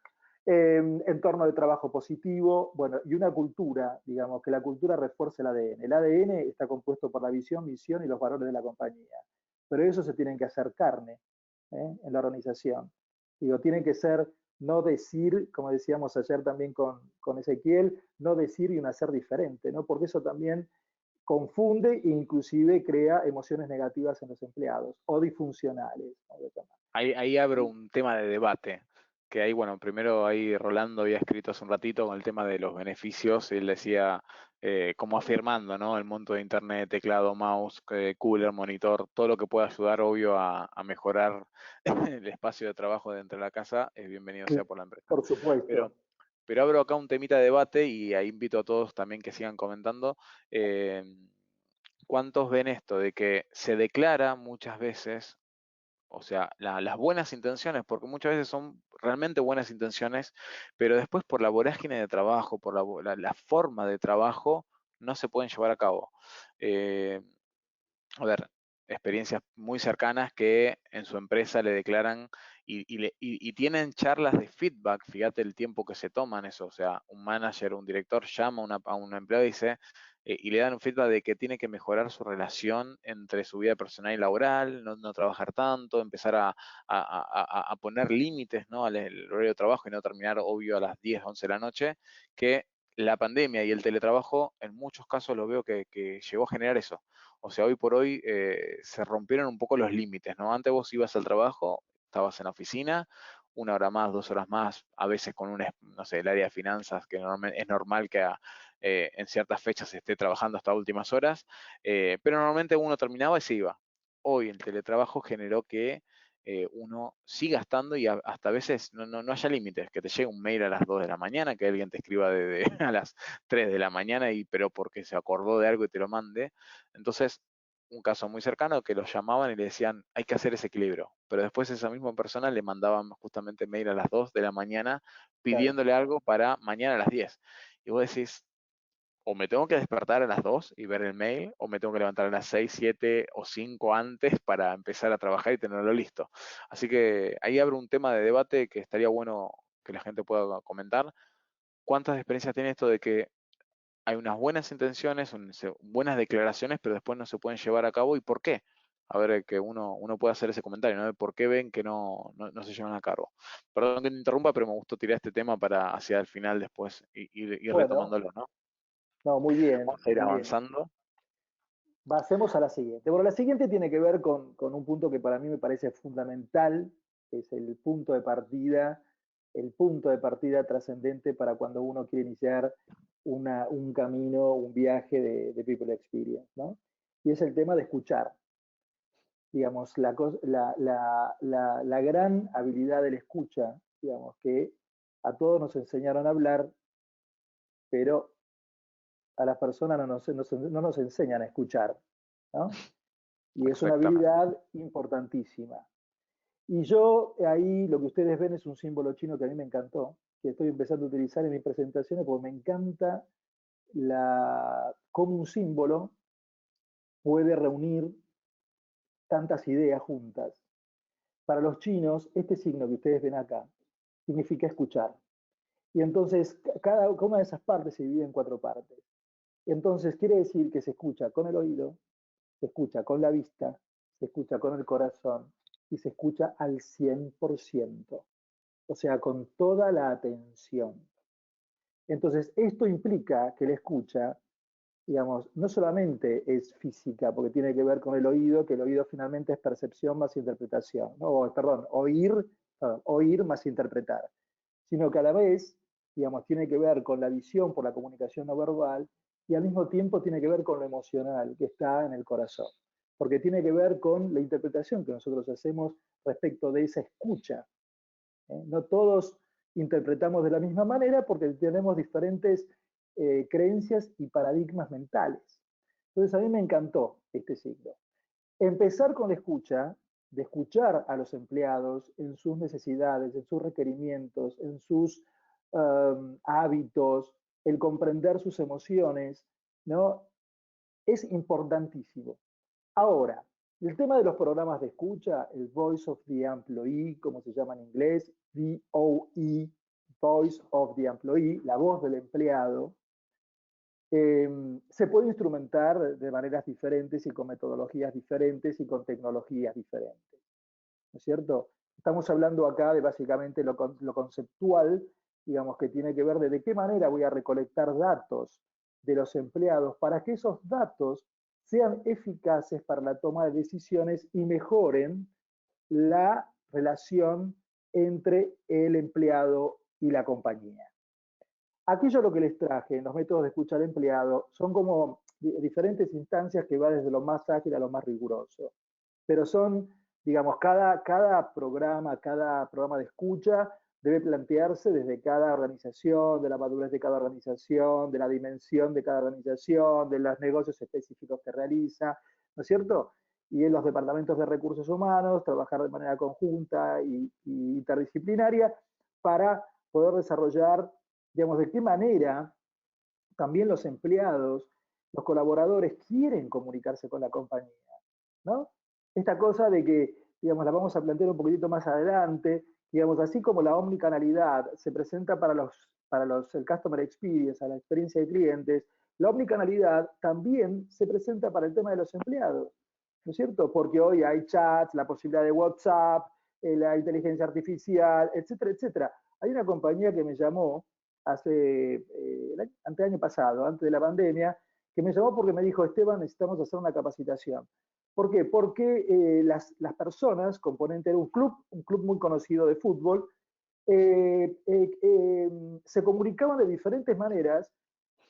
Entorno de trabajo positivo, bueno, y una cultura, digamos, que la cultura refuerce el ADN. El ADN está compuesto por la visión, misión y los valores de la compañía, pero eso se tienen que hacer carne en la organización. Digo, tienen que ser, no decir, como decíamos ayer también con Ezequiel, no decir y un hacer diferente, ¿no? Porque eso también confunde e inclusive crea emociones negativas en los empleados o disfuncionales. ¿No? ahí abro un tema de debate, que ahí, bueno, primero ahí Rolando había escrito hace un ratito con el tema de los beneficios, él decía, como afirmando, ¿no? El monto de internet, teclado, mouse, cooler, monitor, todo lo que pueda ayudar, obvio, a mejorar el espacio de trabajo dentro de la casa, es bienvenido sea por la empresa. Por Pero, supuesto. pero abro acá un temita de debate y ahí invito a todos también que sigan comentando. ¿Cuántos ven esto de que se declara muchas veces o sea, las buenas intenciones, porque muchas veces son realmente buenas intenciones, pero después por la vorágine de trabajo, por la forma de trabajo, no se pueden llevar a cabo. Eh, a ver, experiencias muy cercanas que en su empresa le declaran y tienen charlas de feedback, fíjate el tiempo que se toman eso, o sea, un manager, un director llama a un empleado y dice, y le dan un feedback de que tiene que mejorar su relación entre su vida personal y laboral, no trabajar tanto, empezar a poner límites, ¿no?, al horario de trabajo y no terminar, obvio, a las 10, 11 de la noche, que la pandemia y el teletrabajo en muchos casos lo veo que llegó a generar eso. O sea, hoy por hoy se rompieron un poco los límites, ¿no? Antes vos ibas al trabajo, estabas en la oficina, 1 hora más, 2 horas más, a veces con un, no sé, el área de finanzas, que es normal que en ciertas fechas se esté trabajando hasta últimas horas, pero normalmente uno terminaba y se iba. Hoy el teletrabajo generó que uno siga estando y hasta a veces no haya límites, que te llegue un mail a las 2 de la mañana, que alguien te escriba a las 3 de la mañana, pero porque se acordó de algo y te lo mande. Entonces, un caso muy cercano que los llamaban y le decían, hay que hacer ese equilibrio. Pero después esa misma persona le mandaban justamente mail a las 2 de la mañana Claro, pidiéndole algo para mañana a las 10. Y vos decís, o me tengo que despertar a las 2 y ver el mail, o me tengo que levantar a las 6, 7 o 5 antes para empezar a trabajar y tenerlo listo. Así que ahí abre un tema de debate que estaría bueno que la gente pueda comentar. ¿Cuántas experiencias tiene esto de que hay unas buenas intenciones, buenas declaraciones, pero después no se pueden llevar a cabo? ¿Y por qué? A ver, que uno pueda hacer ese comentario, ¿no? De por qué ven que no se llevan a cabo. Perdón que te interrumpa, pero me gustó tirar este tema para hacia el final después ir bueno, retomándolo, ¿no? no, muy bien, Vamos a ir muy bien. avanzando. Pasemos a la siguiente. Bueno, la siguiente tiene que ver con un punto que para mí me parece fundamental, que es el punto de partida trascendente para cuando uno quiere iniciar un camino, un viaje de People Experience, ¿no? Y es el tema de escuchar. Digamos, la gran habilidad de la escucha, digamos, que a todos nos enseñaron a hablar, pero a las personas no nos enseñan a escuchar, ¿no? Y es una Exactamente. habilidad importantísima. Y yo ahí lo que ustedes ven es un símbolo chino que a mí me encantó, que estoy empezando a utilizar en mis presentaciones porque me encanta cómo un símbolo puede reunir tantas ideas juntas. Para los chinos, este signo que ustedes ven acá significa escuchar. Y entonces cada una de esas partes se divide en 4 partes. Entonces quiere decir que se escucha con el oído, se escucha con la vista, se escucha con el corazón y se escucha al 100%, o sea, con toda la atención. Entonces, esto implica que la escucha, digamos, no solamente es física, porque tiene que ver con el oído, que el oído finalmente es percepción más interpretación, ¿no? Perdón, oír más interpretar, sino que a la vez, digamos, tiene que ver con la visión por la comunicación no verbal y al mismo tiempo tiene que ver con lo emocional que está en el corazón, porque tiene que ver con la interpretación que nosotros hacemos respecto de esa escucha. No todos interpretamos de la misma manera porque tenemos diferentes creencias y paradigmas mentales. Entonces a mí me encantó este siglo. Empezar con la escucha, de escuchar a los empleados en sus necesidades, en sus requerimientos, en sus hábitos, el comprender sus emociones, ¿no? Es importantísimo. Ahora, el tema de los programas de escucha, el Voice of the Employee, como se llama en inglés, VOE, Voice of the Employee, la voz del empleado, se puede instrumentar de maneras diferentes y con metodologías diferentes y con tecnologías diferentes, ¿no es cierto? Estamos hablando acá de básicamente lo conceptual, digamos, que tiene que ver de qué manera voy a recolectar datos de los empleados para que esos datos sean eficaces para la toma de decisiones y mejoren la relación entre el empleado y la compañía. Aquello lo que les traje en los métodos de escucha al empleado son como diferentes instancias que va desde lo más ágil a lo más riguroso. Pero son, digamos, cada programa de escucha debe plantearse desde cada organización, de la madurez de cada organización, de la dimensión de cada organización, de los negocios específicos que realiza, ¿no es cierto? y en los departamentos de recursos humanos, trabajar de manera conjunta y interdisciplinaria para poder desarrollar, digamos, de qué manera también los empleados, los colaboradores quieren comunicarse con la compañía, ¿no? Esta cosa de que, digamos, la vamos a plantear un poquitito más adelante, digamos, así como la omnicanalidad se presenta el customer experience, a la experiencia de clientes, la omnicanalidad también se presenta para el tema de los empleados, ¿no es cierto? Porque hoy hay chats, la posibilidad de WhatsApp, la inteligencia artificial, etcétera, etcétera. Hay una compañía que me llamó el año pasado, antes de la pandemia, que me llamó porque me dijo, Esteban, necesitamos hacer una capacitación. ¿Por qué? Porque las personas, componente de un club muy conocido de fútbol, se comunicaban de diferentes maneras.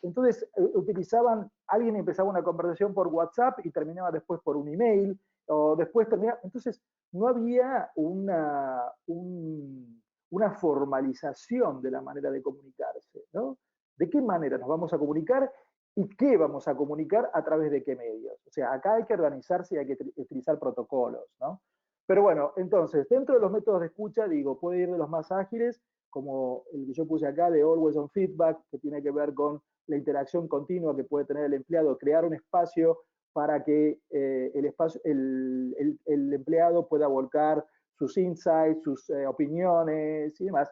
Entonces utilizaban, alguien empezaba una conversación por WhatsApp y terminaba después por un email, o después terminaba, entonces no había una formalización de la manera de comunicarse, ¿no? ¿De qué manera nos vamos a comunicar y qué vamos a comunicar a través de qué medios? O sea, acá hay que organizarse y hay que utilizar protocolos, ¿no? Pero bueno, entonces, dentro de los métodos de escucha, digo, puede ir de los más ágiles, como el que yo puse acá de Always on Feedback, que tiene que ver con la interacción continua que puede tener el empleado, crear un espacio para que el empleado pueda volcar sus insights, sus opiniones y demás.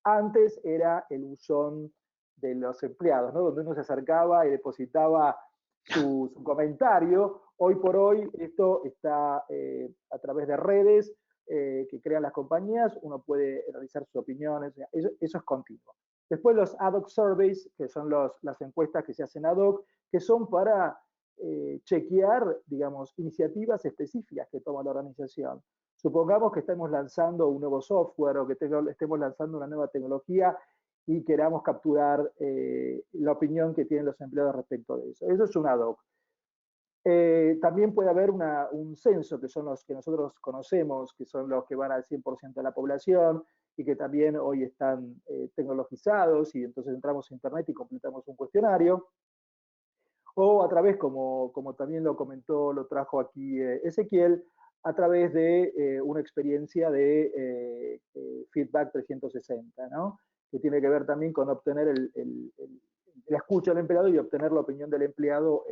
Antes era el buzón de los empleados, ¿no? Donde uno se acercaba y depositaba su comentario. Hoy por hoy esto está a través de redes que crean las compañías, uno puede realizar sus opiniones, eso es continuo. Después los ad hoc surveys, que son las encuestas que se hacen ad hoc, que son para chequear, digamos, iniciativas específicas que toma la organización. Supongamos que estemos lanzando un nuevo software o que estemos lanzando una nueva tecnología y queramos capturar la opinión que tienen los empleados respecto de eso. Eso es un ad hoc. También puede haber un censo, que son los que nosotros conocemos, que son los que van al 100% de la población y que también hoy están tecnologizados y entonces entramos a internet y completamos un cuestionario. O a través, como también lo comentó, lo trajo aquí Ezequiel, a través de una experiencia de feedback 360, ¿no? Que tiene que ver también con obtener la escucha del empleado y obtener la opinión del empleado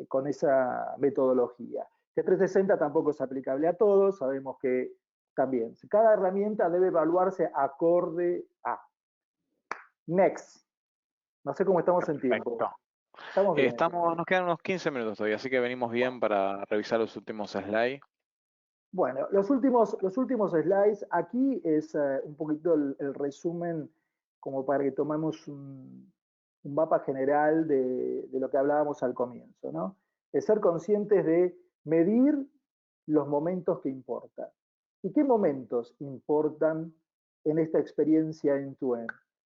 con esa metodología. Que 360 tampoco es aplicable a todos, sabemos que también. Cada herramienta debe evaluarse acorde a. Next. No sé cómo estamos en tiempo. Perfecto. Estamos bien. Nos quedan unos 15 minutos todavía, así que venimos bien para revisar los últimos slides. Bueno, los últimos slides, aquí es un poquito el resumen como para que tomemos un mapa general de lo que hablábamos al comienzo, ¿no? De ser conscientes de medir los momentos que importan. ¿Y qué momentos importan en esta experiencia end-to-end?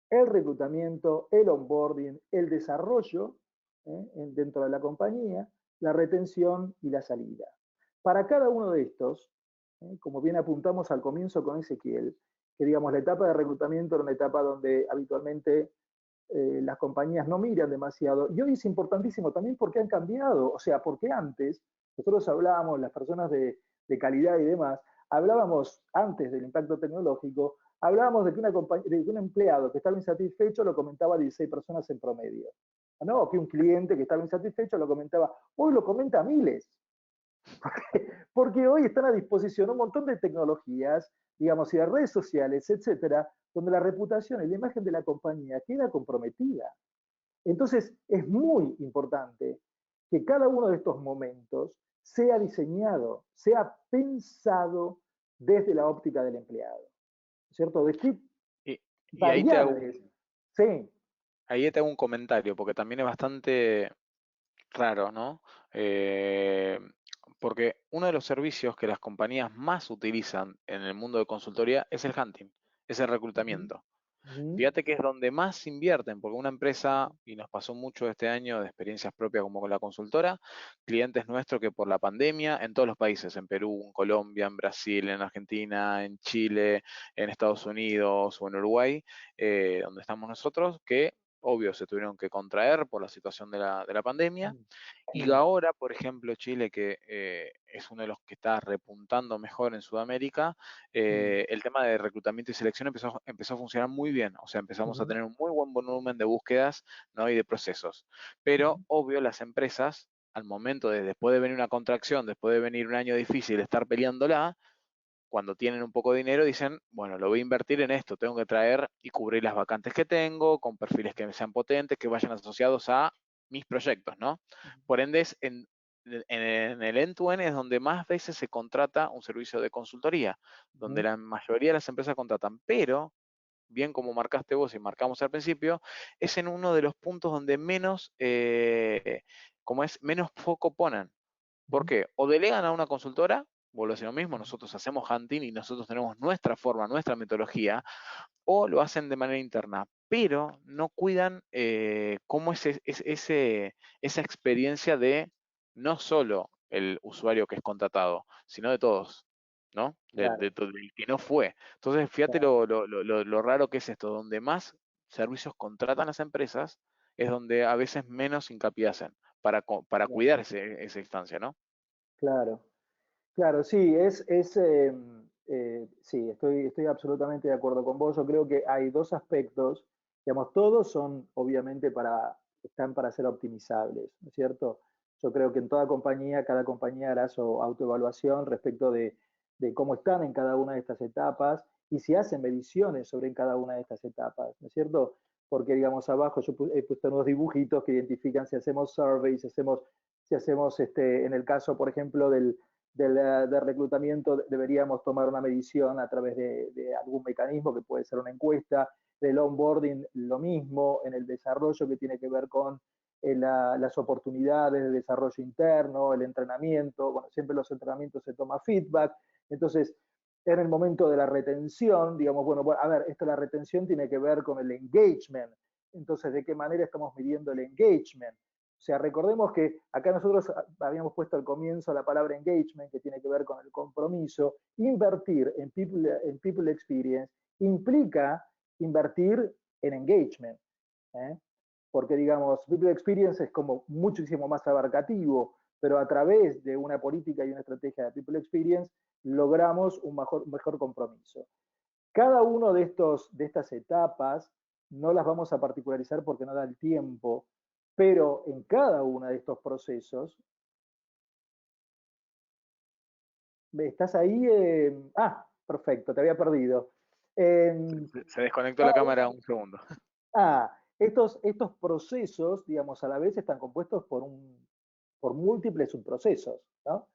El reclutamiento, el onboarding, el desarrollo dentro de la compañía, la retención y la salida. Para cada uno de estos, como bien apuntamos al comienzo con Ezequiel, que digamos la etapa de reclutamiento era una etapa donde habitualmente las compañías no miran demasiado. Y hoy es importantísimo también porque han cambiado, o sea, porque antes nosotros hablábamos, las personas de calidad y demás, hablábamos antes del impacto tecnológico, hablábamos de que un empleado que estaba insatisfecho lo comentaba a 16 personas en promedio. ¿No? O que un cliente que estaba insatisfecho lo comentaba, hoy lo comenta a miles. Porque hoy están a disposición un montón de tecnologías, digamos, y de redes sociales, etcétera, donde la reputación y la imagen de la compañía queda comprometida. Entonces, es muy importante que cada uno de estos momentos sea diseñado, sea pensado desde la óptica del empleado, ¿cierto? ¿De qué Y variables? Sí. ahí te hago un comentario, porque también es bastante raro, ¿no? Porque uno de los servicios que las compañías más utilizan en el mundo de consultoría es el hunting, es el reclutamiento. Fíjate que es donde más invierten, porque una empresa, y nos pasó mucho este año de experiencias propias como con la consultora, clientes nuestros que por la pandemia, en todos los países, en Perú, en Colombia, en Brasil, en Argentina, en Chile, en Estados Unidos o en Uruguay, donde estamos nosotros, que obvio, se tuvieron que contraer por la situación de la pandemia. Mm, Y mm, ahora, por ejemplo, Chile, que es uno de los que está repuntando mejor en Sudamérica, mm, el tema de reclutamiento y selección empezó a funcionar muy bien. O sea, empezamos a ujú, tener un muy buen volumen de búsquedas, ¿no? Y de procesos. Pero, ujú, obvio, las empresas, al momento de, después de venir una contracción, después de venir un año difícil, de estar peleándola, cuando tienen un poco de dinero, dicen, bueno, lo voy a invertir en esto, tengo que traer y cubrir las vacantes que tengo, con perfiles que sean potentes, que vayan asociados a mis proyectos, ¿no? Por ende, en el end-to-end es donde más veces se contrata un servicio de consultoría, donde ujú, la mayoría de las empresas contratan, pero, bien como marcaste vos y marcamos al principio, es en uno de los puntos donde menos, como es, menos foco ponen. ¿Por ujú, qué? O delegan a una consultora, vuelvo a decir lo mismo, nosotros hacemos hunting y nosotros tenemos nuestra forma, nuestra metodología, o lo hacen de manera interna, pero no cuidan cómo esa experiencia de no solo el usuario que es contratado, sino de todos, ¿no? claro, Del que no fue. Entonces, fíjate claro, lo raro que es esto, donde más servicios contratan las empresas, es donde a veces menos hincapié hacen para claro, cuidar esa instancia, ¿no? claro. Claro, sí, sí, estoy absolutamente de acuerdo con vos. Yo creo que hay dos aspectos, digamos, todos son obviamente están para ser optimizables, ¿no es cierto? Yo creo que en toda compañía, cada compañía hará su autoevaluación respecto de cómo están en cada una de estas etapas y si hacen mediciones sobre cada una de estas etapas, ¿no es cierto? Porque, digamos, abajo yo he puesto unos dibujitos que identifican si hacemos surveys, si hacemos en el caso, por ejemplo, del reclutamiento deberíamos tomar una medición a través de algún mecanismo que puede ser una encuesta, del onboarding lo mismo, en el desarrollo que tiene que ver con las oportunidades de desarrollo interno, el entrenamiento, bueno, siempre los entrenamientos se toma feedback, entonces en el momento de la retención, digamos, bueno, a ver, esto la retención tiene que ver con el engagement, entonces, ¿de qué manera estamos midiendo el engagement? O sea, recordemos que acá nosotros habíamos puesto al comienzo la palabra engagement, que tiene que ver con el compromiso. Invertir en people experience implica invertir en engagement. ¿eh? Porque, digamos, people experience es como muchísimo más abarcativo, pero a través de una política y una estrategia de people experience logramos un mejor compromiso. Cada uno de estas etapas no las vamos a particularizar porque no da el tiempo, pero en cada uno de estos procesos, ¿estás ahí? Perfecto, te había perdido. En Se desconectó la cada cámara uno, un segundo. estos procesos, digamos, a la vez están compuestos por múltiples subprocesos, ¿no?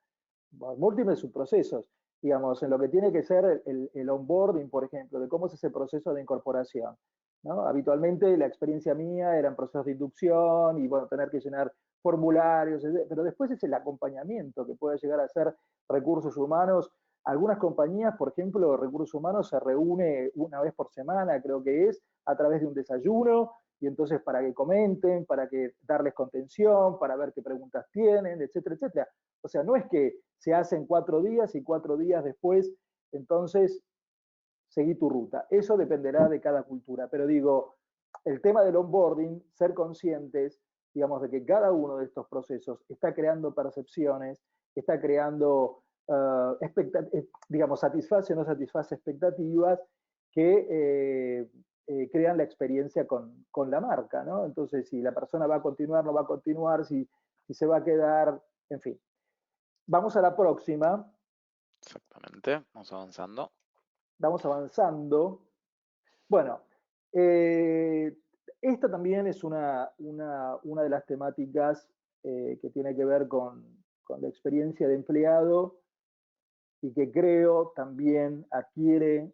Múltiples subprocesos, digamos, en lo que tiene que ser el onboarding, por ejemplo, de cómo es ese proceso de incorporación. ¿no? Habitualmente la experiencia mía eran procesos de inducción y, bueno, tener que llenar formularios, pero después es el acompañamiento que puede llegar a ser recursos humanos. Algunas compañías, por ejemplo, recursos humanos se reúne una vez por semana, creo que es, a través de un desayuno, y entonces para que comenten, para que darles contención, para ver qué preguntas tienen, etcétera, etcétera. O sea, no es que se hacen 4 días y 4 días después, entonces seguí tu ruta. Eso dependerá de cada cultura. Pero digo, el tema del onboarding, ser conscientes, digamos, de que cada uno de estos procesos está creando percepciones, está creando, digamos, satisface o no satisface expectativas que crean la experiencia con la marca, ¿no? Entonces, si la persona va a continuar, no va a continuar, si se va a quedar, en fin. Vamos a la próxima, Exactamente, vamos avanzando. vamos avanzando. Bueno, eh, esta también es una de las temáticas que tiene que ver con la experiencia de empleado y que creo también adquiere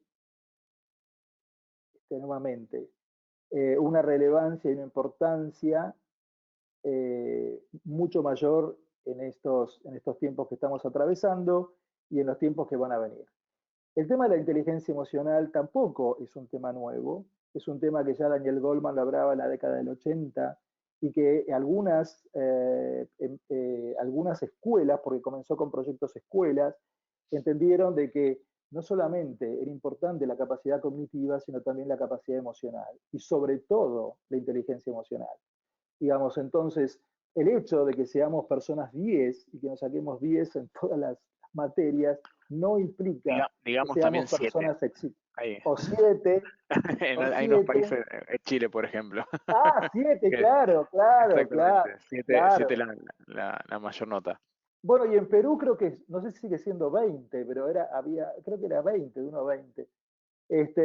nuevamente una relevancia y una importancia mucho mayor en estos tiempos que estamos atravesando y en los tiempos que van a venir. El tema de la inteligencia emocional tampoco es un tema nuevo, es un tema que ya Daniel Goleman lo hablaba en la década del 80 y que algunas escuelas, porque comenzó con proyectos escuelas, entendieron de que no solamente era importante la capacidad cognitiva, sino también la capacidad emocional y sobre todo la inteligencia emocional. Digamos, entonces, el hecho de que seamos personas 10 y que nos saquemos 10 en todas las materias no implica que Digamos también seamos 7. personas exitosas. Ahí. O 7, o Hay unos 7. países, Chile por ejemplo, Ah, 7, que claro, claro, claro, exactamente, 7 claro. la mayor nota. Bueno, y en Perú creo que, no sé si sigue siendo 20, pero creo que era 20, de 1 a 20.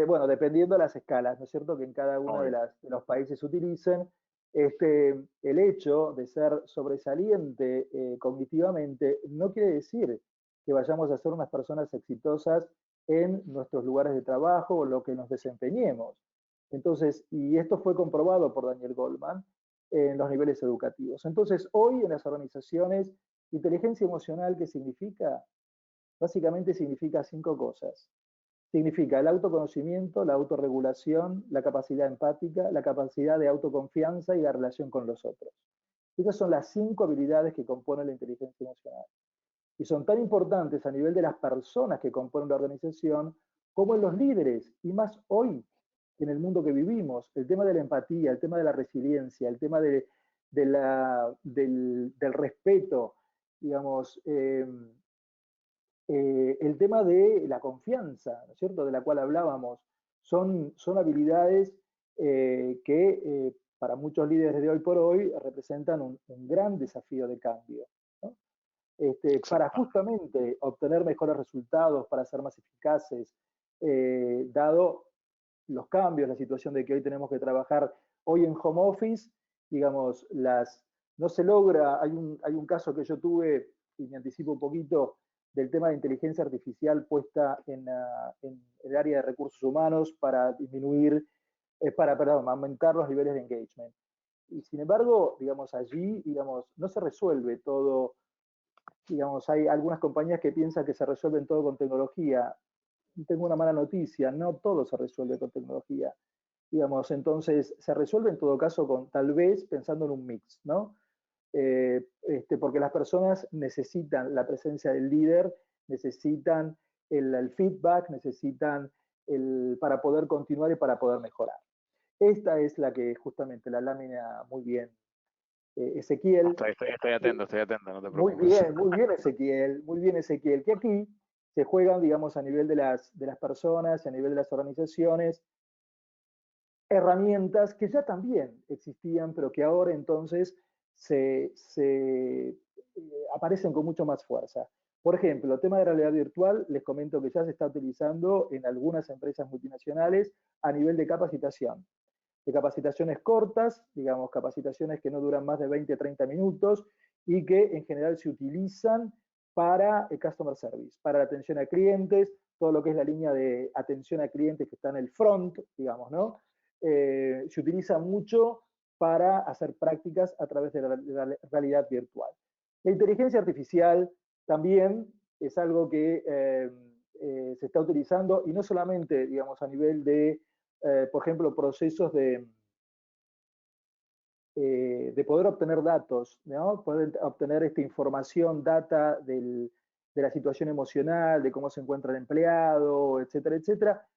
Bueno, dependiendo de las escalas, ¿no es cierto? Que en cada uno Obvio. de los países utilicen, el hecho de ser sobresaliente cognitivamente no quiere decir que vayamos a ser unas personas exitosas en nuestros lugares de trabajo o lo que nos desempeñemos. Entonces, y esto fue comprobado por Daniel Goldman en los niveles educativos. Entonces, hoy en las organizaciones, inteligencia emocional, ¿qué significa? Básicamente significa 5 cosas. Significa el autoconocimiento, la autorregulación, la capacidad empática, la capacidad de autoconfianza y la relación con los otros. Esas son las 5 habilidades que componen la inteligencia emocional. Y son tan importantes a nivel de las personas que componen la organización como en los líderes, y más hoy, en el mundo que vivimos. El tema de la empatía, el tema de la resiliencia, el tema del respeto, digamos, el tema de la confianza, ¿no es cierto?, de la cual hablábamos, son habilidades que para muchos líderes de hoy por hoy representan un gran desafío de cambio, ¿no? Para Exacto. justamente obtener mejores resultados, para ser más eficaces, dado los cambios, la situación de que hoy tenemos que trabajar hoy en home office, digamos, no se logra, hay un caso que yo tuve, y me anticipo un poquito, del tema de inteligencia artificial puesta en el área de recursos humanos para disminuir, perdón, aumentar los niveles de engagement. Y sin embargo, digamos, allí, digamos, no se resuelve todo, digamos, hay algunas compañías que piensan que se resuelven todo con tecnología. Tengo una mala noticia, no todo se resuelve con tecnología. Digamos, entonces se resuelve en todo caso con tal vez pensando en un mix, ¿no? Porque las personas necesitan la presencia del líder, necesitan el feedback, necesitan para poder continuar y para poder mejorar. Esta es la que justamente la lámina muy bien, No, Ezequiel, estoy atento, no te preocupes. muy bien Ezequiel, muy bien Ezequiel, que aquí se juegan, digamos, a nivel de las personas, a nivel de las organizaciones, herramientas que ya también existían, pero que ahora entonces aparecen con mucho más fuerza. Por ejemplo, el tema de realidad virtual, les comento que ya se está utilizando en algunas empresas multinacionales a nivel de capacitaciones cortas, digamos, capacitaciones que no duran más de 20, 30 minutos y que en general se utilizan para el customer service, para la atención a clientes, todo lo que es la línea de atención a clientes que está en el front, digamos, ¿no? Se utiliza mucho para hacer prácticas a través de la realidad virtual. La inteligencia artificial también es algo que se está utilizando y no solamente, digamos, a nivel de, por ejemplo, procesos de poder obtener datos, ¿no? Poder obtener esta información, data de la situación emocional, de cómo se encuentra el empleado, etcétera, etcétera,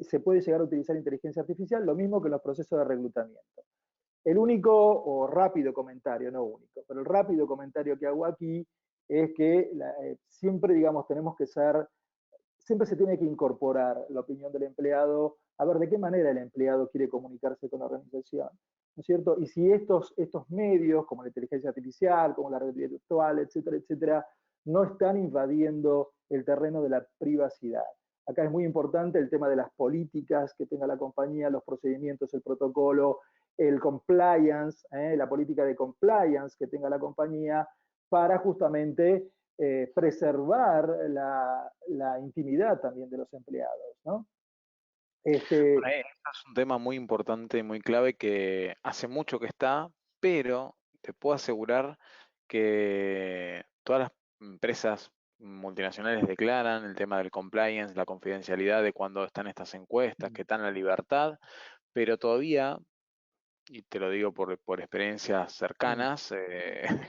se puede llegar a utilizar inteligencia artificial, lo mismo que en los procesos de reclutamiento. El único o rápido comentario, no único, pero el rápido comentario que hago aquí es que siempre, digamos, siempre se tiene que incorporar la opinión del empleado, a ver de qué manera el empleado quiere comunicarse con la organización, ¿no es cierto? Y si estos medios, como la inteligencia artificial, como la realidad virtual, etcétera, etcétera, no están invadiendo el terreno de la privacidad. Acá es muy importante el tema de las políticas que tenga la compañía, los procedimientos, el protocolo, el compliance, la política de compliance que tenga la compañía para justamente preservar la intimidad también de los empleados, ¿no? Bueno, Este, esto es un tema muy importante, muy clave que hace mucho que está, pero te puedo asegurar que todas las empresas multinacionales declaran el tema del compliance, la confidencialidad de cuando están estas encuestas, que están la libertad, pero todavía y te lo digo por experiencias mm, cercanas,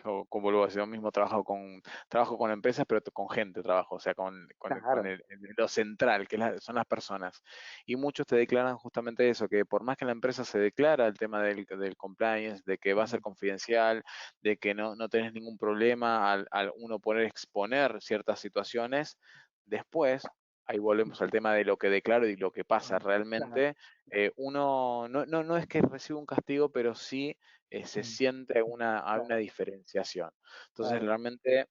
o como vuelvo a decir, yo mismo trabajo con empresas, pero con gente trabajo, o sea, con claro. lo central, que son las personas. Y muchos te declaran justamente eso, que por más que la empresa se declara el tema del compliance, de que va a ser Mm, confidencial, de que no tenés ningún problema al uno poder exponer ciertas situaciones, después, ahí volvemos al tema de lo que declaro y lo que pasa claro. realmente, uno no es que reciba un castigo, pero sí se Mm, siente una claro, diferenciación. Entonces, claro. realmente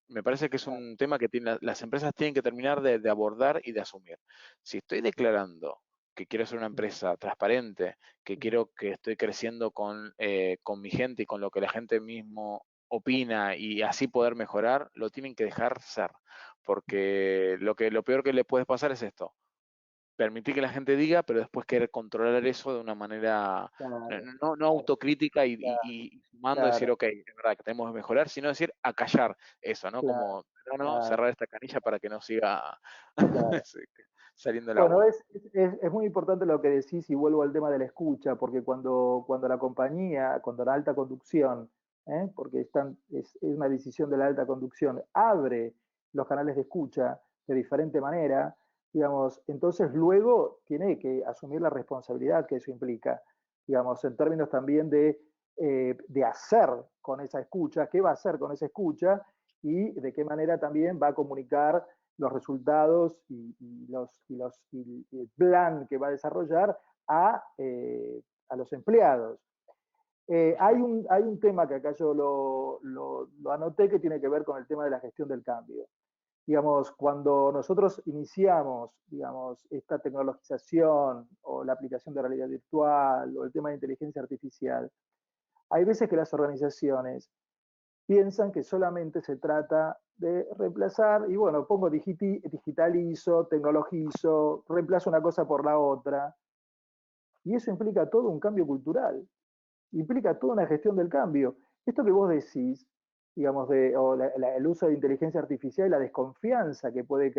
me parece que es Claro. un tema que las empresas tienen que terminar de abordar y de asumir. Si estoy declarando que quiero ser una Mm, empresa transparente, que mm, quiero que estoy creciendo con mi gente y con lo que la gente mismo opina y así poder mejorar, lo tienen que dejar ser. mm, Porque lo peor que le puede pasar es esto, permitir que la gente diga, pero después querer controlar eso de una manera claro, no claro, autocrítica claro, y sumando decir, claro, ok, es verdad que tenemos que mejorar, sino decir acallar eso, ¿no? claro, Como, no, claro, cerrar esta canilla para que no siga claro. saliendo el Bueno, agua. es muy importante lo que decís y vuelvo al tema de la escucha, porque cuando la compañía, cuando la alta conducción, porque es una decisión de la alta conducción, abre los canales de escucha de diferente manera, digamos, entonces luego tiene que asumir la responsabilidad que eso implica, digamos, en términos también de hacer con esa escucha, qué va a hacer con esa escucha y de qué manera también va a comunicar los resultados y el plan que va a desarrollar a los empleados. Hay un tema que acá yo lo anoté que tiene que ver con el tema de la gestión del cambio. Digamos, cuando nosotros iniciamos, digamos, esta tecnologización o la aplicación de realidad virtual o el tema de inteligencia artificial, hay veces que las organizaciones piensan que solamente se trata de reemplazar, y bueno, pongo digitalizo, tecnologizo, reemplazo una cosa por la otra, y eso implica todo un cambio cultural, implica toda una gestión del cambio. Esto que vos decís, digamos, el uso de inteligencia artificial y la desconfianza que puede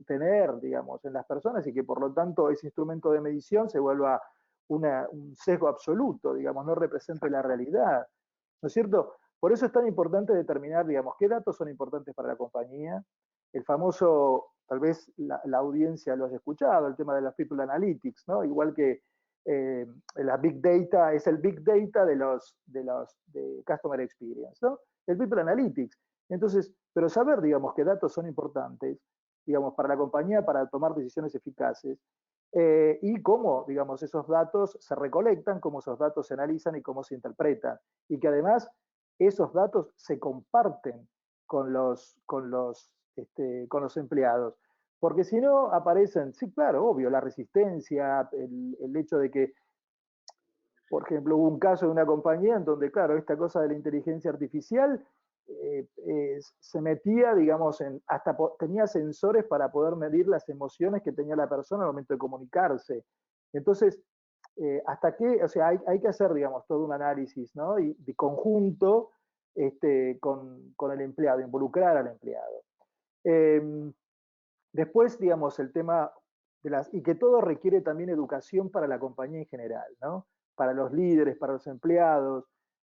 tener, digamos, en las personas y que por lo tanto ese instrumento de medición se vuelva un sesgo absoluto, digamos, no represente la Exacto. realidad. ¿No es cierto? Por eso es tan importante determinar, digamos, qué datos son importantes para la compañía. El famoso, tal vez la audiencia lo haya escuchado, el tema de las People Analytics, ¿no? Igual que la Big Data es el Big Data de Customer Experience, ¿no? El People Analytics. Entonces, pero saber, digamos, qué datos son importantes, digamos, para la compañía para tomar decisiones eficaces, y cómo, digamos, esos datos se recolectan, cómo esos datos se analizan y cómo se interpretan. Y que además esos datos se comparten con los empleados. Porque si no aparecen, sí, claro, obvio, la resistencia, el hecho de que, por ejemplo, hubo un caso de una compañía en donde, claro, esta cosa de la inteligencia artificial se metía, digamos, tenía sensores para poder medir las emociones que tenía la persona al momento de comunicarse. Entonces, hasta qué, o sea, hay que hacer, digamos, todo un análisis, ¿no? Y de conjunto con el empleado, involucrar al empleado. Eh, Después, digamos, el tema y que todo requiere también educación para la compañía en general, ¿no? Para los líderes, para los empleados,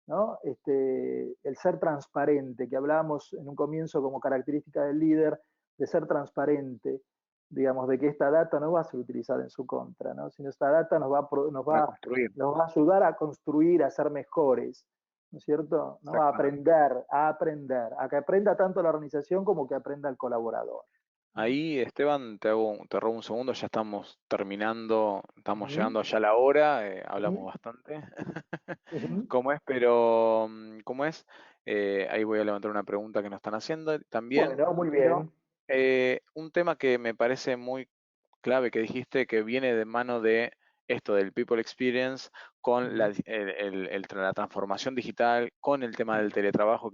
¿no? El ser transparente, que hablábamos en un comienzo como característica del líder, de ser transparente, digamos, de que esta data no va a ser utilizada en su contra, ¿no? Sino esta data Para construir, nos va a ayudar a construir, a ser mejores, ¿no es cierto? ¿No? exactamente. A aprender, a que aprenda tanto la organización como que aprenda el colaborador. ¿No? Ahí, Esteban, te robo un segundo, ya estamos terminando, estamos Ujú, llegando ya a la hora, ujú, hablamos bastante. ujú. ¿Cómo es? Pero, ¿cómo es? Ahí voy a levantar una pregunta que nos están haciendo también, Bueno, muy pero bien. un tema que me parece muy clave que dijiste que viene de mano de esto del People Experience con Ujú, la transformación digital, con el tema ujú, del teletrabajo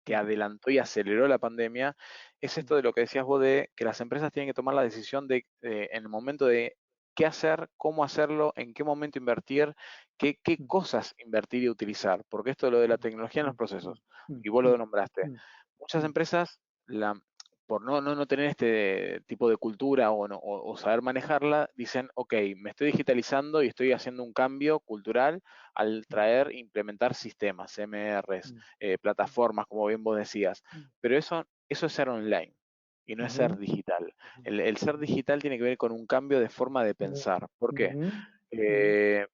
que ujú, adelantó y aceleró la pandemia, es esto de lo que decías vos de que las empresas tienen que tomar la decisión en el momento de qué hacer, cómo hacerlo, en qué momento invertir, qué ujú, cosas invertir y utilizar, porque esto es lo de la ujú, tecnología en los ujú, procesos, ujú, y vos lo ujú, nombraste. ujú, Muchas empresas por no tener este tipo de cultura o saber manejarla, dicen, ok, me estoy digitalizando y estoy haciendo un cambio cultural al traer, implementar sistemas, CMRs, plataformas, como bien vos decías. Pero eso es ser online y no es ser digital. El ser digital tiene que ver con un cambio de forma de pensar. ¿Por qué? Eh,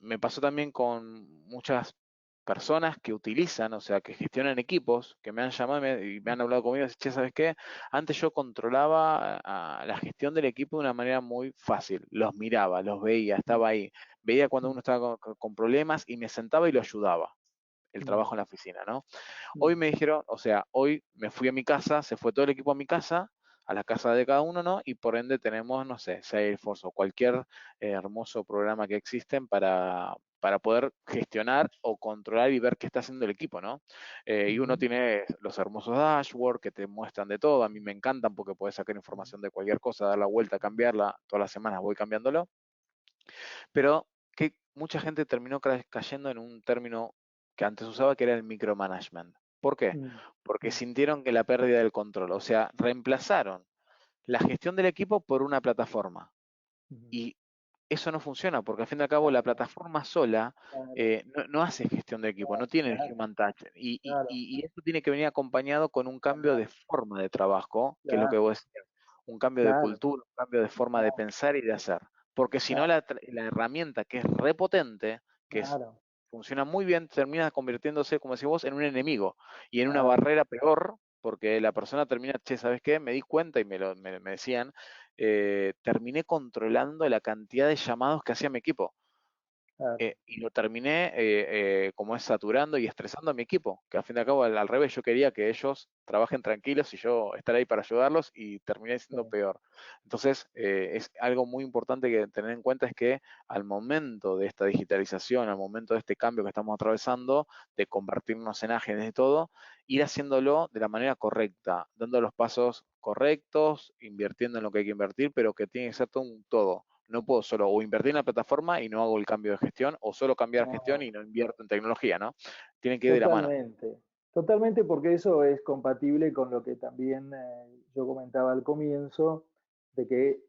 Me pasó también con muchas personas que utilizan, o sea, que gestionan equipos, que me han llamado y me han hablado conmigo y dicen, che, ¿sabes qué? Antes yo controlaba a la gestión del equipo de una manera muy fácil. Los miraba, los veía, estaba ahí. Veía cuando uno estaba con problemas y me sentaba y lo ayudaba. El trabajo en la oficina, ¿no? Hoy me dijeron, o sea, hoy me fui a mi casa, se fue todo el equipo a mi casa, a la casa de cada uno, ¿no? Y por ende tenemos, no sé, Salesforce o cualquier hermoso programa que existen para poder gestionar o controlar y ver qué está haciendo el equipo, ¿no? Y uno tiene los hermosos dashboards que te muestran de todo, a mí me encantan porque puedes sacar información de cualquier cosa, dar la vuelta, cambiarla, todas las semanas voy cambiándolo, pero que mucha gente terminó cayendo en un término que antes usaba que era el micromanagement. ¿Por qué? Porque sintieron que la pérdida del control, o sea, reemplazaron la gestión del equipo por una plataforma. Y eso no funciona, porque al fin y al cabo la plataforma sola no hace gestión de equipo, no tiene el human touch. Y eso tiene que venir acompañado con un cambio de forma de trabajo, que es lo que vos decías, un cambio de cultura, un cambio de forma de pensar y de hacer. Porque si no, la herramienta que es repotente, funciona muy bien, termina convirtiéndose, como decís vos, en un enemigo y en una barrera peor, porque la persona termina, che, ¿sabes qué? Me di cuenta y me decían, terminé controlando la cantidad de llamados que hacía mi equipo. Y lo terminé, como es, saturando y estresando a mi equipo, que al fin y al cabo, al revés, yo quería que ellos trabajen tranquilos y yo estar ahí para ayudarlos y terminé siendo peor. Entonces, es algo muy importante que tener en cuenta es que al momento de esta digitalización, al momento de este cambio que estamos atravesando, de convertirnos en ágiles y todo, ir haciéndolo de la manera correcta, dando los pasos correctos, invirtiendo en lo que hay que invertir, pero que tiene que ser todo un todo. No puedo solo o invertir en la plataforma y no hago el cambio de gestión, o solo cambiar gestión y no invierto en tecnología, ¿no? Tienen que ir de la mano. Totalmente, totalmente porque eso es compatible con lo que también yo comentaba al comienzo, de que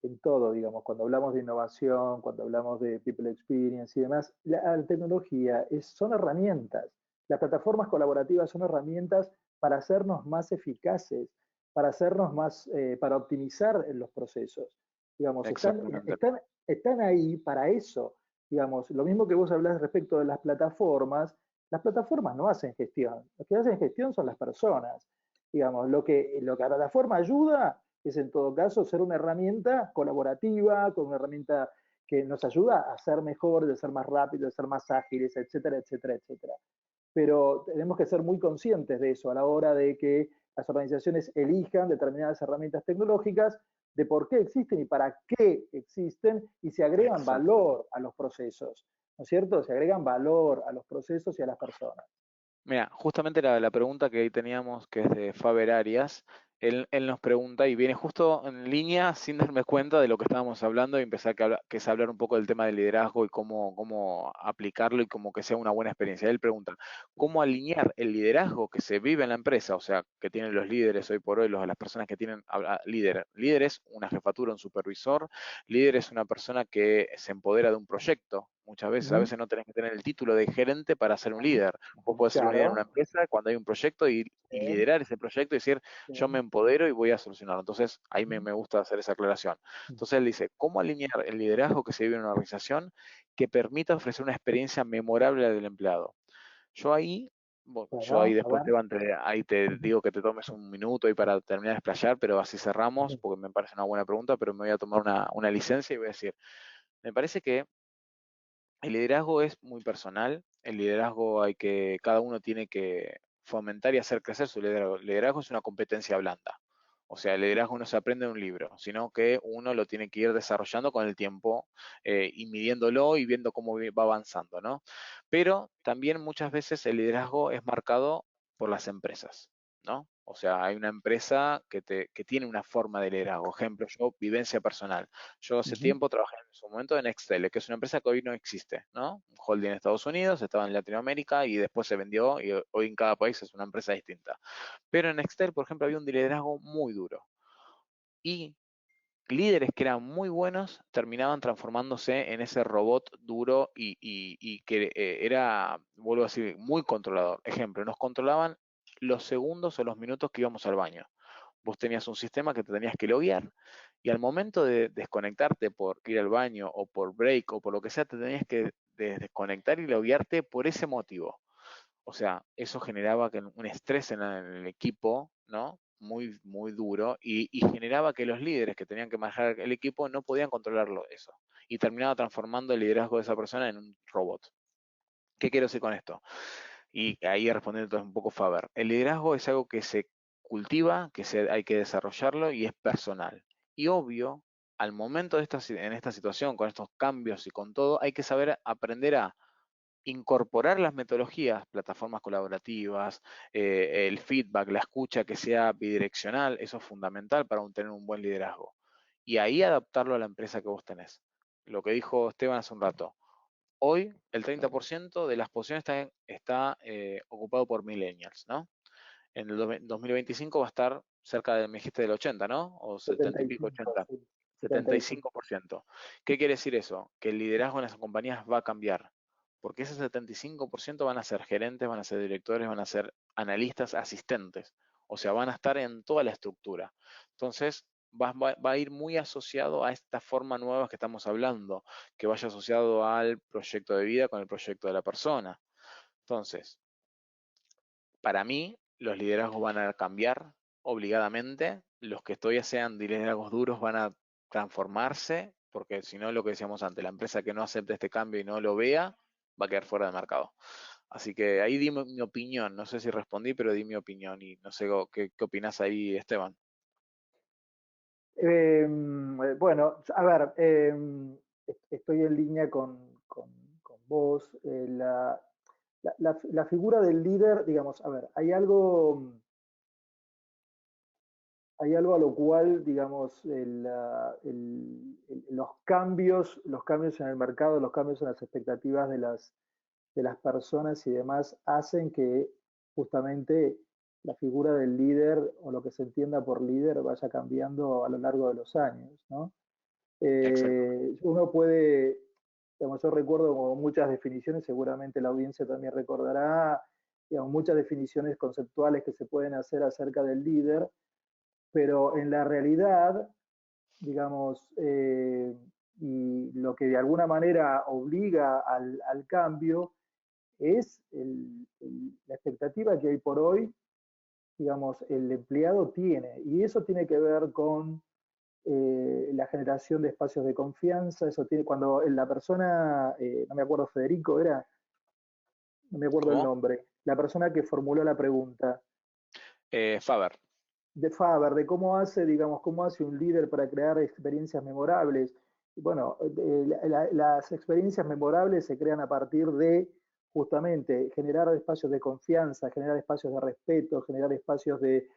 en todo, digamos, cuando hablamos de innovación, cuando hablamos de people experience y demás, la tecnología son herramientas. Las plataformas colaborativas son herramientas para hacernos más eficaces, para hacernos más, para optimizar los procesos. Digamos, Exactamente. están ahí para eso. Digamos, lo mismo que vos hablás respecto de las plataformas no hacen gestión. Los que hacen gestión son las personas. Digamos, lo que a la plataforma ayuda es en todo caso ser una herramienta colaborativa, con una herramienta que nos ayuda a ser mejores, a ser más rápidos, a ser más ágiles, etcétera, etcétera, etcétera. Pero tenemos que ser muy conscientes de eso a la hora de que las organizaciones elijan determinadas herramientas tecnológicas, de por qué existen y para qué existen, y se agregan Exacto. valor a los procesos, ¿no es cierto? Se agregan valor a los procesos y a las personas. Mira, justamente la pregunta que ahí teníamos, que es de Faber Arias, él nos pregunta y viene justo en línea sin darme cuenta de lo que estábamos hablando y empezar que es hablar un poco del tema del liderazgo y cómo aplicarlo y cómo que sea una buena experiencia. Él pregunta, ¿cómo alinear el liderazgo que se vive en la empresa? O sea, que tienen los líderes hoy por hoy, las personas que tienen líder. Líder es una jefatura, un supervisor. Líder es una persona que se empodera de un proyecto. Muchas veces, a veces no tenés que tener el título de gerente para ser un líder. Vos podés ser un líder en una Claro. empresa cuando hay un proyecto y liderar ese proyecto y decir, yo me empodero y voy a solucionarlo. Entonces, ahí me gusta hacer esa aclaración. Entonces, él dice, ¿cómo alinear el liderazgo que se vive en una organización que permita ofrecer una experiencia memorable al empleado? Yo ahí, bueno, yo ahí Bueno, a después, ver. Esteban, ahí te digo que te tomes un minuto ahí para terminar de explayar, pero así cerramos, porque me parece una buena pregunta, pero me voy a tomar una licencia y voy a decir, me parece que el liderazgo es muy personal, el liderazgo cada uno tiene que fomentar y hacer crecer su liderazgo. El liderazgo es una competencia blanda. O sea, el liderazgo no se aprende en un libro, sino que uno lo tiene que ir desarrollando con el tiempo y midiéndolo y viendo cómo va avanzando, ¿no? Pero también muchas veces el liderazgo es marcado por las empresas, ¿no? O sea, hay una empresa que tiene una forma de liderazgo. Ejemplo, yo, vivencia personal. Yo hace Ujú. tiempo trabajé en su momento en Nextel, que es una empresa que hoy no existe, ¿no? Un holding en Estados Unidos, estaba en Latinoamérica y después se vendió y hoy en cada país es una empresa distinta. Pero en Nextel, por ejemplo, había un liderazgo muy duro. Y líderes que eran muy buenos terminaban transformándose en ese robot duro y que era, vuelvo a decir, muy controlador. Ejemplo, nos controlaban los segundos o los minutos que íbamos al baño. Vos tenías un sistema que te tenías que loguear y al momento de desconectarte por ir al baño o por break o por lo que sea, te tenías que desconectar y loguearte por ese motivo. O sea, eso generaba un estrés en el equipo, ¿no? Muy, muy duro y generaba que los líderes que tenían que manejar el equipo no podían controlarlo eso. Y terminaba transformando el liderazgo de esa persona en un robot. ¿Qué quiero decir con esto? Y ahí respondiendo un poco Faber. El liderazgo es algo que se cultiva, hay que desarrollarlo y es personal. Y obvio, al momento en esta situación, con estos cambios y con todo, hay que saber aprender a incorporar las metodologías, plataformas colaborativas, el feedback, la escucha que sea bidireccional, eso es fundamental para tener un buen liderazgo. Y ahí adaptarlo a la empresa que vos tenés. Lo que dijo Esteban hace un rato. Hoy el 30% de las posiciones está ocupado por millennials, ¿no? En el 2025 va a estar cerca de, me dijiste, del 80, ¿no? O 70 y pico, 75, 80. sí, 75. 75%. ¿Qué quiere decir eso? Que el liderazgo en las compañías va a cambiar. Porque ese 75% van a ser gerentes, van a ser directores, van a ser analistas, asistentes. O sea, van a estar en toda la estructura. Entonces, va a ir muy asociado a esta forma nueva que estamos hablando, que vaya asociado al proyecto de vida con el proyecto de la persona. Entonces, para mí, los liderazgos van a cambiar obligadamente. Los que todavía sean liderazgos duros van a transformarse, porque si no, lo que decíamos antes, la empresa que no acepte este cambio y no lo vea, va a quedar fuera de mercado. Así que ahí di mi opinión. No sé si respondí, pero di mi opinión y no sé qué opinás ahí, Esteban. Bueno, a ver, estoy en línea con vos. La figura del líder, digamos, a ver, hay algo a lo cual, digamos, los cambios en el mercado, los cambios en las expectativas de las personas y demás hacen que justamente la figura del líder o lo que se entienda por líder vaya cambiando a lo largo de los años, ¿no? Exactamente. Uno puede, digamos, yo recuerdo como muchas definiciones, seguramente la audiencia también recordará, digamos, muchas definiciones conceptuales que se pueden hacer acerca del líder, pero en la realidad, digamos, y lo que de alguna manera obliga al cambio es la expectativa que hoy por hoy, digamos, el empleado tiene. Y eso tiene que ver con la generación de espacios de confianza. Eso tiene, cuando la persona, no me acuerdo, Federico era, no me acuerdo el ¿Cómo? nombre, la persona que formuló la pregunta Faber. de Faber, de cómo hace, digamos, cómo hace un líder para crear experiencias memorables. Bueno, las experiencias memorables se crean a partir de justamente generar espacios de confianza, generar espacios de respeto, generar espacios de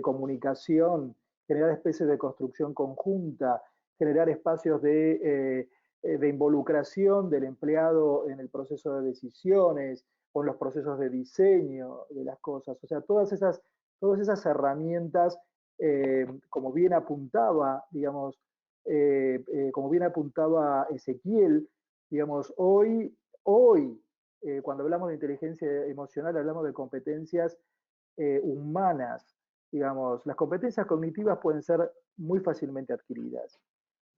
comunicación, generar especies de construcción conjunta, generar espacios de involucración del empleado en el proceso de decisiones, con los procesos de diseño de las cosas. O sea, todas esas herramientas, como bien apuntaba, digamos, como bien apuntaba Ezequiel, digamos, hoy cuando hablamos de inteligencia emocional, hablamos de competencias humanas, digamos, las competencias cognitivas pueden ser muy fácilmente adquiridas.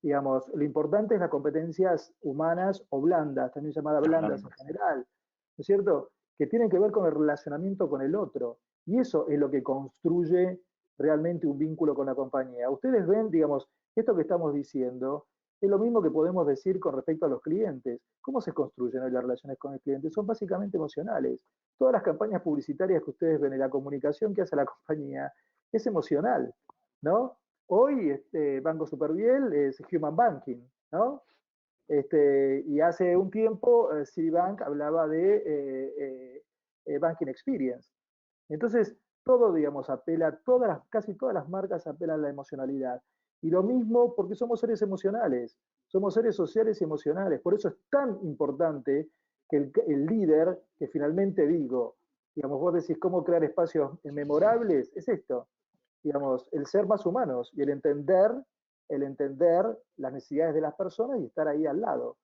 Digamos, lo importante es las competencias humanas o blandas, también llamadas blandas en Hablando. general, ¿no es cierto? Que tienen que ver con el relacionamiento con el otro. Y eso es lo que construye realmente un vínculo con la compañía. Ustedes ven, digamos, esto que estamos diciendo es lo mismo que podemos decir con respecto a los clientes. ¿Cómo se construyen hoy las relaciones con el cliente? Son básicamente emocionales. Todas las campañas publicitarias que ustedes ven en la comunicación que hace la compañía es emocional, ¿no? Hoy Banco Superviel es Human Banking, ¿no? Y hace un tiempo Citibank hablaba de Banking Experience. Entonces, todo, digamos, apela, casi todas las marcas apelan a la emocionalidad. Y lo mismo porque somos seres emocionales, somos seres sociales y emocionales. Por eso es tan importante que el líder, que finalmente digo, digamos, vos decís cómo crear espacios memorables, es esto, digamos, el ser más humanos y el entender las necesidades de las personas y estar ahí al lado.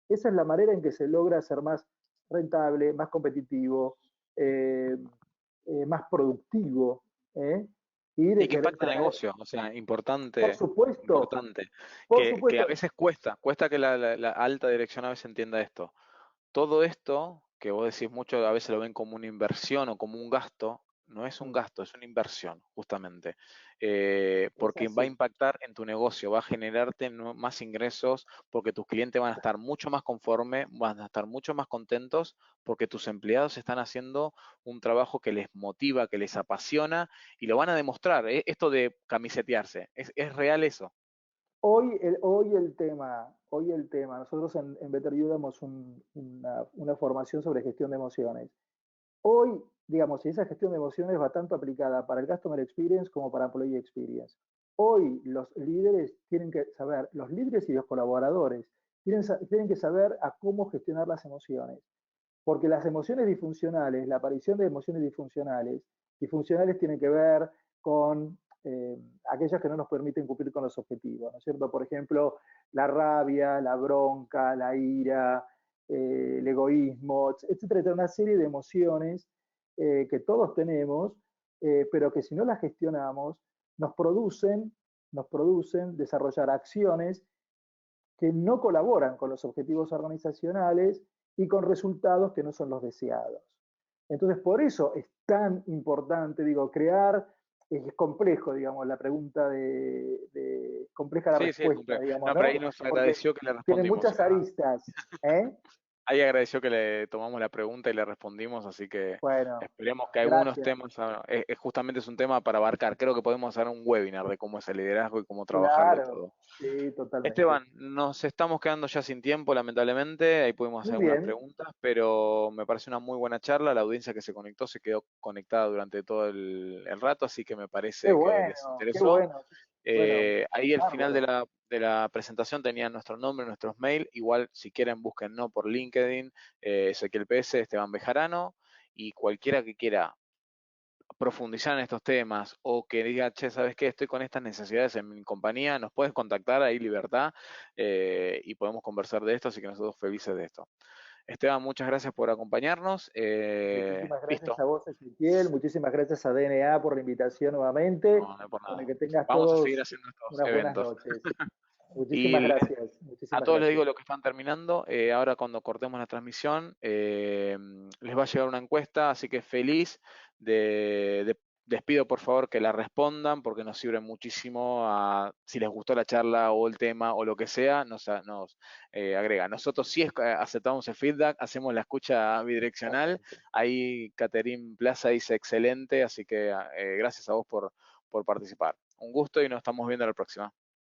Esa es la manera en que se logra ser más rentable, más competitivo, eh, más productivo, ¿eh? Y Y de que querer impacta el traer, negocio, o sea, por importante, supuesto, importante. por Que a supuesto, veces cuesta que la alta dirección a veces entienda esto. Todo esto, que vos decís mucho, a veces lo ven como una inversión o como un gasto, no es un gasto, es una inversión, justamente. es Porque va a así. impactar en tu negocio, va a generarte más ingresos, porque tus clientes van a estar mucho más conformes, van a estar mucho más contentos, porque tus empleados están haciendo un trabajo que les motiva, que les apasiona, y lo van a demostrar. Esto de camisetearse, es real eso. Hoy el tema, nosotros en Better You damos una formación sobre gestión de emociones. Hoy, digamos, y esa gestión de emociones va tanto aplicada para el Customer Experience como para Employee Experience. Hoy los líderes tienen que saber, los líderes y los colaboradores tienen que saber a cómo gestionar las emociones. Porque las emociones disfuncionales, la aparición de emociones disfuncionales tienen que ver con aquellas que no nos permiten cumplir con los objetivos, ¿no es cierto? Por ejemplo, la rabia, la bronca, la ira, el egoísmo, etcétera, una serie de emociones que todos tenemos, pero que si no las gestionamos, nos producen, nos producen desarrollar acciones que no colaboran con los objetivos organizacionales y con resultados que no son los deseados. Entonces, por eso es tan importante, digo, crear, es complejo, digamos, la pregunta compleja la Sí, sí, respuesta, digamos, no, pero ahí ¿no? nos Porque agradeció que le tiene respondimos. muchas aristas, ¿eh? Ahí agradeció que le tomamos la pregunta y le respondimos, así que Bueno, esperemos que algunos gracias. temas, justamente es un tema para abarcar. Creo que podemos hacer un webinar de cómo es el liderazgo y cómo trabajarlo y Claro, todo. sí, totalmente. Esteban, nos estamos quedando ya sin tiempo, lamentablemente. Ahí pudimos hacer Muy algunas bien, preguntas, pero me parece una muy buena charla. La audiencia que se conectó se quedó conectada durante todo el rato, así que me parece que les qué interesó. bueno. Bueno, Ahí al final bárbaro. de la presentación tenían nuestro nombre, nuestros mail. Igual, si quieren, búsquennos por LinkedIn, Ezequiel PS, Esteban Bejarano, y cualquiera que quiera profundizar en estos temas o que diga, che, ¿sabes qué? Estoy con estas necesidades en mi compañía, nos puedes contactar, ahí libertad, y podemos conversar de esto, así que nosotros felices de esto. Esteban, muchas gracias por acompañarnos. Muchísimas gracias Listo, a vos, Ezequiel. Muchísimas gracias a DNA por la invitación nuevamente. no, no es por Bueno, nada. que tengas Vamos a seguir todos haciendo estos unas buenas eventos. noches. Muchísimas Y gracias. a Muchísimas todos les gracias. digo lo que están terminando. Ahora cuando cortemos la transmisión, les va a llegar una encuesta, así que feliz les pido por favor que la respondan porque nos sirve muchísimo si les gustó la charla o el tema o lo que sea, nos agrega. Nosotros sí aceptamos el feedback, hacemos la escucha bidireccional. Exactamente. Ahí Caterín Plaza dice excelente, así que gracias a vos por participar. Un gusto y nos estamos viendo la próxima.